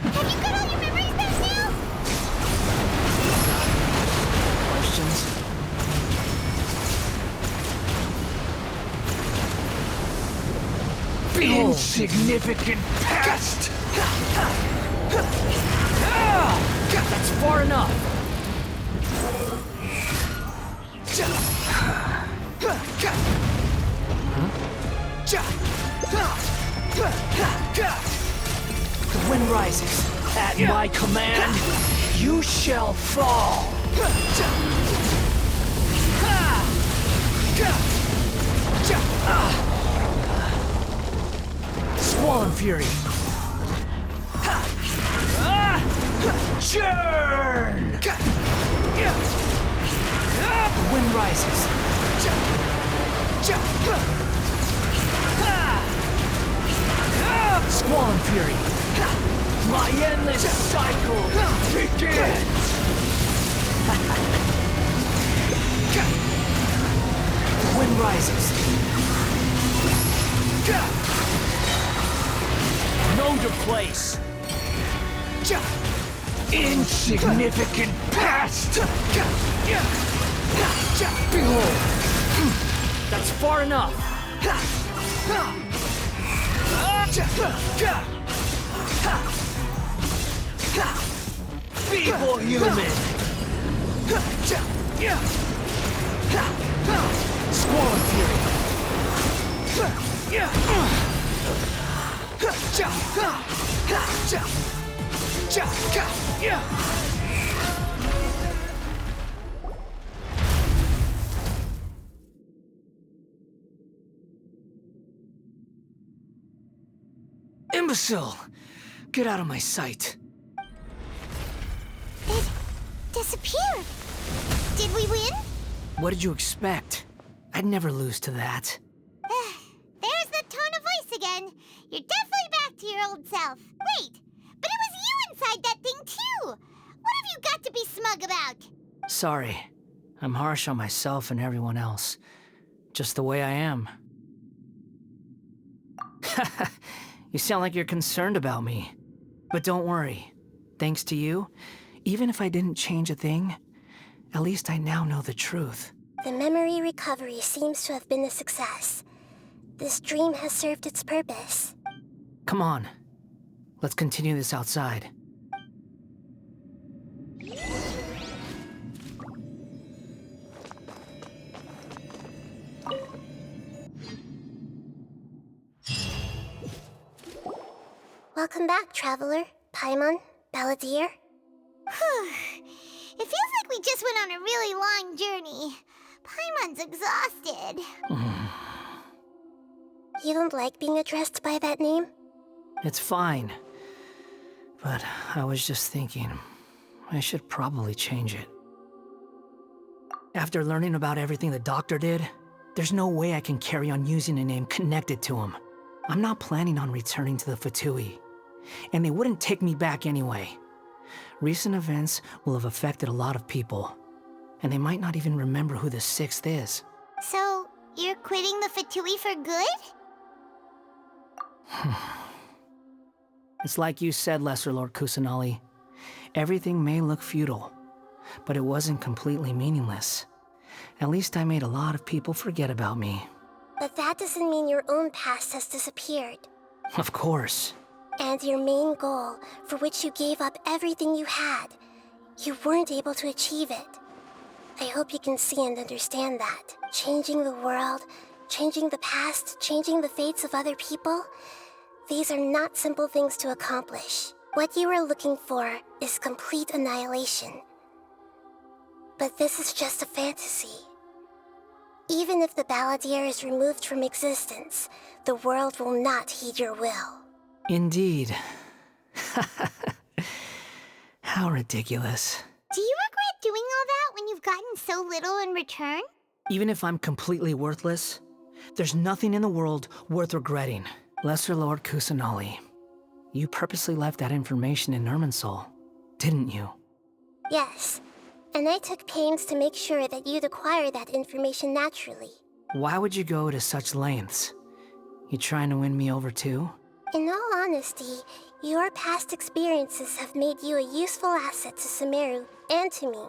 Have you got all your memories back now? Questions? Insignificant past! That's far enough! The wind rises. At my command, you shall fall! Swollen Fury! Churn! The wind rises. Swollen Fury! My endless cycle begins! The wind rises. Know to place. Insignificant past! Behold! That's far enough! Feeble human! Swollen Fury! Imbecile! Get out of my sight. It disappeared. Did we win? What did you expect? I'd never lose to that. There's the tone of voice again. You're definitely back to your old self. Wait, but it was you inside that thing too. What have you got to be smug about? Sorry. I'm harsh on myself and everyone else. Just the way I am. You sound like you're concerned about me. But don't worry. Thanks to you, even if I didn't change a thing, at least I now know the truth. The memory recovery seems to have been a success. This dream has served its purpose. Come on. Let's continue this outside. Welcome back, traveler. Paimon, Balladeer. It feels like we just went on a really long journey. Paimon's exhausted. You don't like being addressed by that name? It's fine. But I was just thinking, I should probably change it. After learning about everything the doctor did, there's no way I can carry on using a name connected to him. I'm not planning on returning to the Pt2, and they wouldn't take me back anyway. Recent events will have affected a lot of people, and they might not even remember who the 6th is. So, you're quitting the Pt2 for good? It's like you said, Lesser Lord Kusanali. Everything may look futile, but it wasn't completely meaningless. At least I made a lot of people forget about me. But that doesn't mean your own past has disappeared. Of course. And your main goal, for which you gave up everything you had, you weren't able to achieve it. I hope you can see and understand that. Changing the world, changing the past, changing the fates of other people, these are not simple things to accomplish. What you are looking for is complete annihilation. But this is just a fantasy. Even if the Balladeer is removed from existence, the world will not heed your will. Indeed. How ridiculous. Do you regret doing all that when you've gotten so little in return? Even if I'm completely worthless, there's nothing in the world worth regretting. Lesser Lord Kusanali, you purposely left that information in Irminsul, didn't you? Yes, and I took pains to make sure that you'd acquire that information naturally. Why would you go to such lengths? You trying to win me over too? In all honesty, your past experiences have made you a useful asset to Sumeru and to me.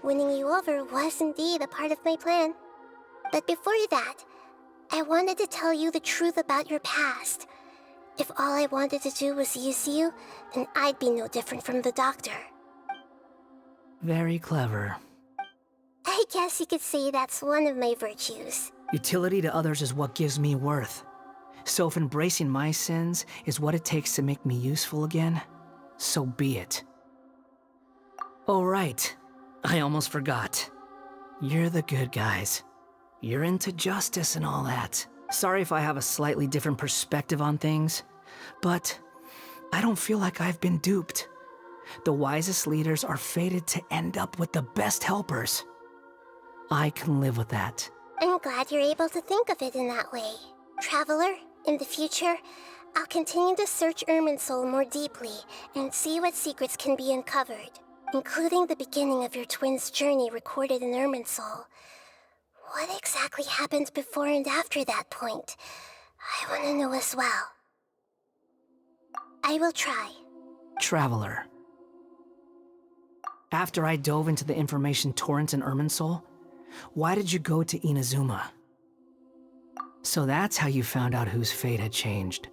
Winning you over was indeed a part of my plan. But before that, I wanted to tell you the truth about your past. If all I wanted to do was use you, then I'd be no different from the doctor. Very clever. I guess you could say that's one of my virtues. Utility to others is what gives me worth. So if embracing my sins is what it takes to make me useful again, so be it. Oh right, I almost forgot. You're the good guys. You're into justice and all that. Sorry if I have a slightly different perspective on things, but I don't feel like I've been duped. The wisest leaders are fated to end up with the best helpers. I can live with that. I'm glad you're able to think of it in that way. Traveler, in the future, I'll continue to search Irminsul more deeply and see what secrets can be uncovered, including the beginning of your twins' journey recorded in Irminsul. What exactly happened before and after that point? I want to know as well. I will try. Traveler. After I dove into the information torrents in Irminsul, why did you go to Inazuma? So that's how you found out whose fate had changed.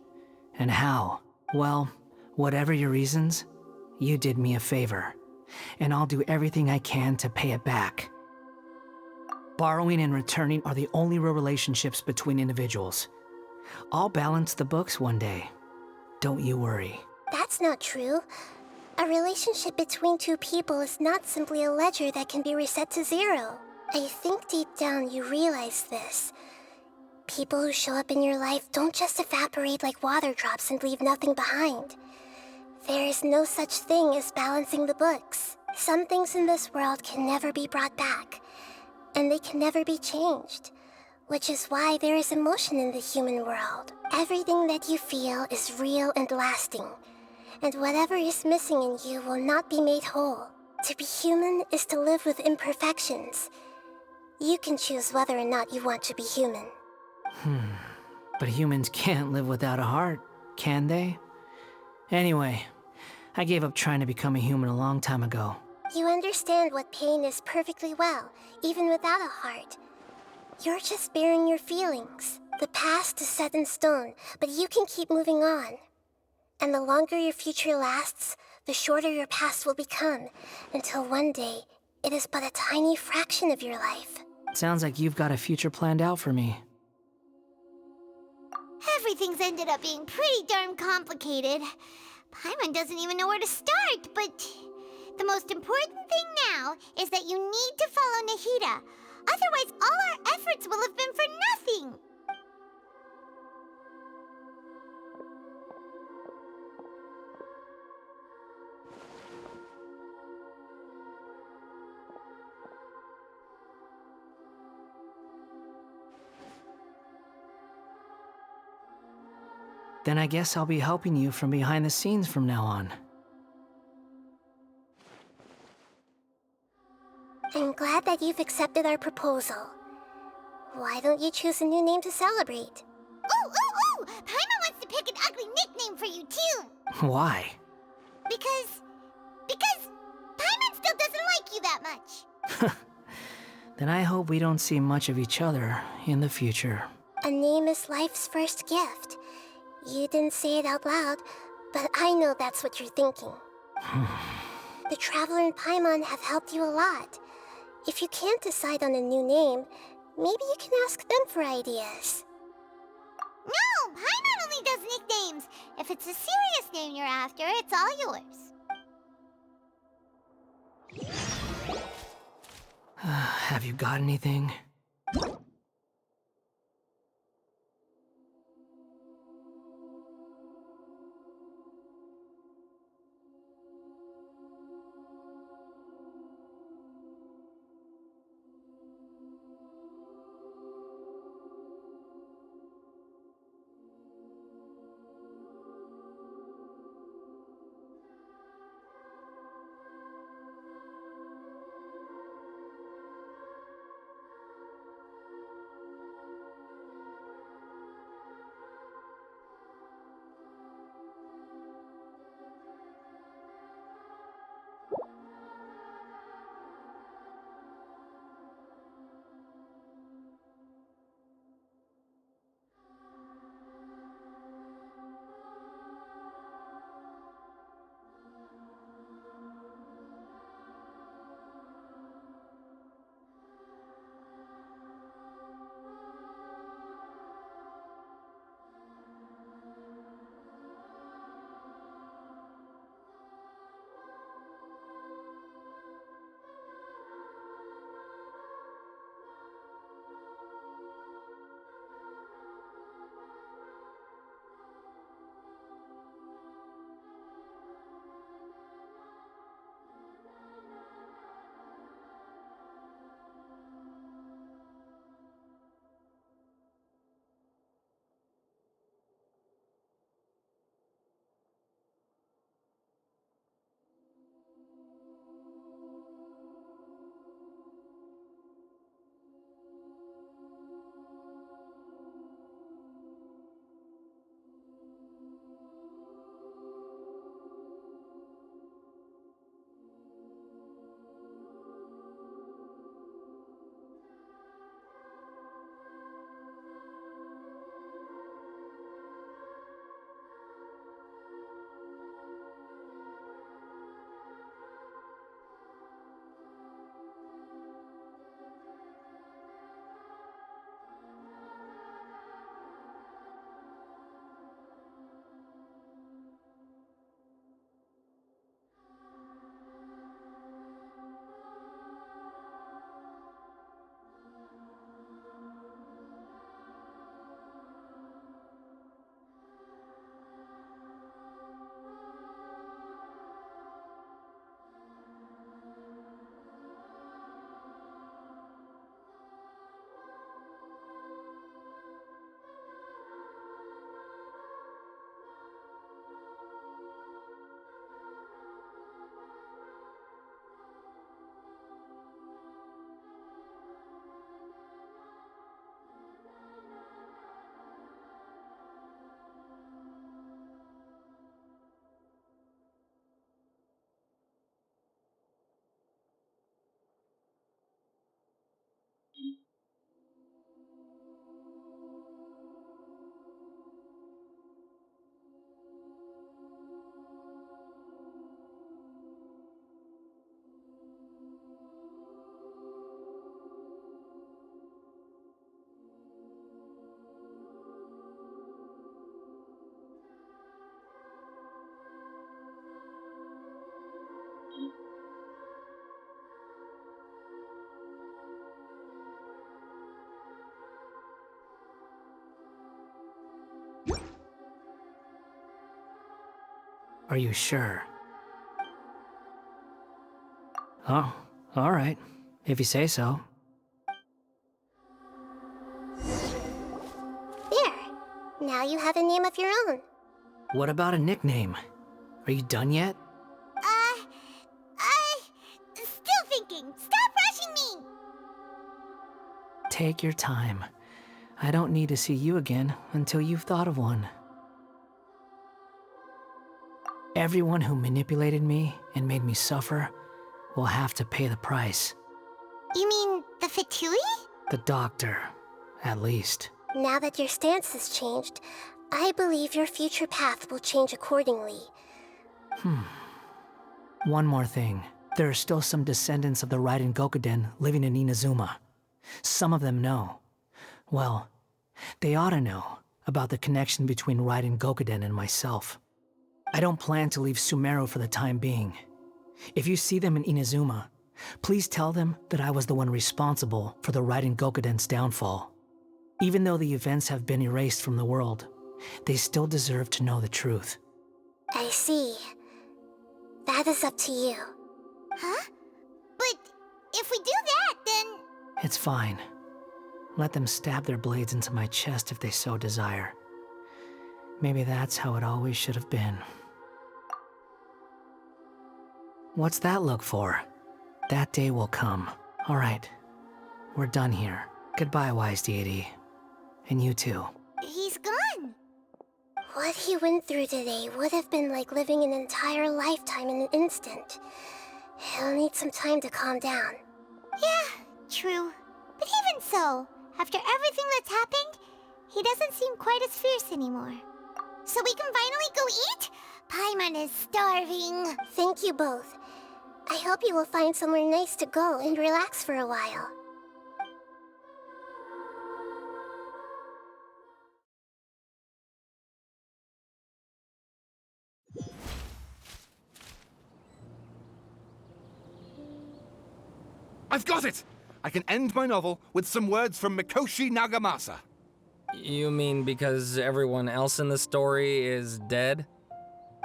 And how? Well, whatever your reasons, you did me a favor. And I'll do everything I can to pay it back. Borrowing and returning are the only real relationships between individuals. I'll balance the books one day. Don't you worry. That's not true. A relationship between two people is not simply a ledger that can be reset to zero. I think deep down you realize this. People who show up in your life don't just evaporate like water drops and leave nothing behind. There is no such thing as balancing the books. Some things in this world can never be brought back, and they can never be changed, which is why there is emotion in the human world. Everything that you feel is real and lasting, and whatever is missing in you will not be made whole. To be human is to live with imperfections. You can choose whether or not you want to be human. But humans can't live without a heart, can they? Anyway, I gave up trying to become a human a long time ago. You understand what pain is perfectly well, even without a heart. You're just bearing your feelings. The past is set in stone, but you can keep moving on. And the longer your future lasts, the shorter your past will become, until one day, it is but a tiny fraction of your life. Sounds like you've got a future planned out for me. Everything's ended up being pretty darn complicated. Paimon doesn't even know where to start, but the most important thing now is that you need to follow Nahida. Otherwise, all our efforts will have been for nothing. Then I guess I'll be helping you from behind the scenes from now on. I'm glad that you've accepted our proposal. Why don't you choose a new name to celebrate? Ooh! Paimon wants to pick an ugly nickname for you, too! Why? Because Paimon still doesn't like you that much. Then I hope we don't see much of each other in the future. A name is life's first gift. You didn't say it out loud, but I know that's what you're thinking. The Traveler and Paimon have helped you a lot. If you can't decide on a new name, maybe you can ask them for ideas. No! Paimon only does nicknames! If it's a serious name you're after, it's all yours. Have you got anything? Are you sure? Oh, all right. If you say so. There. Now you have a name of your own. What about a nickname? Are you done yet? Still thinking. Stop rushing me! Take your time. I don't need to see you again until you've thought of one. Everyone who manipulated me and made me suffer will have to pay the price. You mean the Pt2? The doctor, at least. Now that your stance has changed, I believe your future path will change accordingly. One more thing. There are still some descendants of the Raiden Gokuden living in Inazuma. Some of them know. Well, they ought to know about the connection between Raiden Gokuden and myself. I don't plan to leave Sumeru for the time being. If you see them in Inazuma, please tell them that I was the one responsible for the Raiden Gokuden's downfall. Even though the events have been erased from the world, they still deserve to know the truth. I see. That is up to you. Huh? But if we do that, then... It's fine. Let them stab their blades into my chest if they so desire. Maybe that's how it always should have been. What's that look for? That day will come. All right. We're done here. Goodbye, wise deity. And you too. He's gone. What he went through today would have been like living an entire lifetime in an instant. He'll need some time to calm down. Yeah, true. But even so, after everything that's happened, he doesn't seem quite as fierce anymore. So we can finally go eat? Paimon is starving. Thank you both. I hope you will find somewhere nice to go and relax for a while. I've got it! I can end my novel with some words from Mikoshi Nagamasa. You mean because everyone else in the story is dead?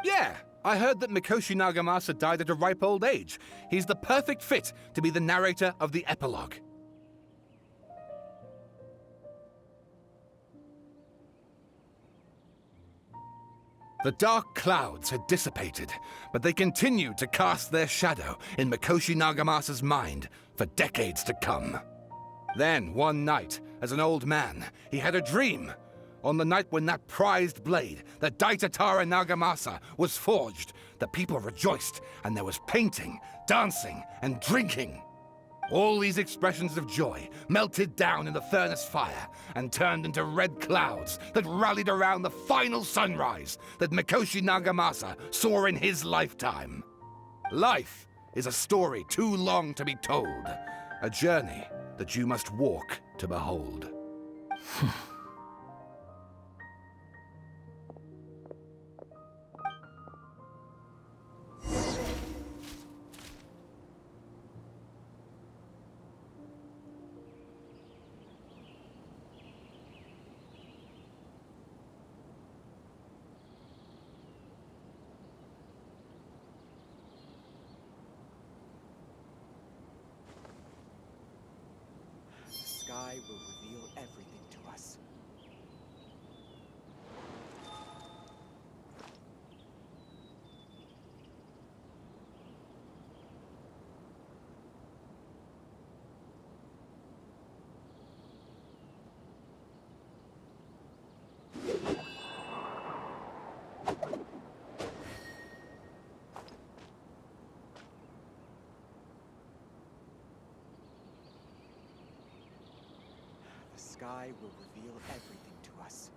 Yeah, I heard that Mikoshi Nagamasa died at a ripe old age. He's the perfect fit to be the narrator of the epilogue. The dark clouds had dissipated, but they continued to cast their shadow in Mikoshi Nagamasa's mind for decades to come. Then, one night, as an old man, he had a dream. On the night when that prized blade, the Daitatara Nagamasa, was forged, the people rejoiced, and there was painting, dancing, and drinking. All these expressions of joy melted down in the furnace fire and turned into red clouds that rallied around the final sunrise that Mikoshi Nagamasa saw in his lifetime. Life is a story too long to be told, a journey that you must walk to behold. The sky will reveal everything to us. The sky will reveal everything to us.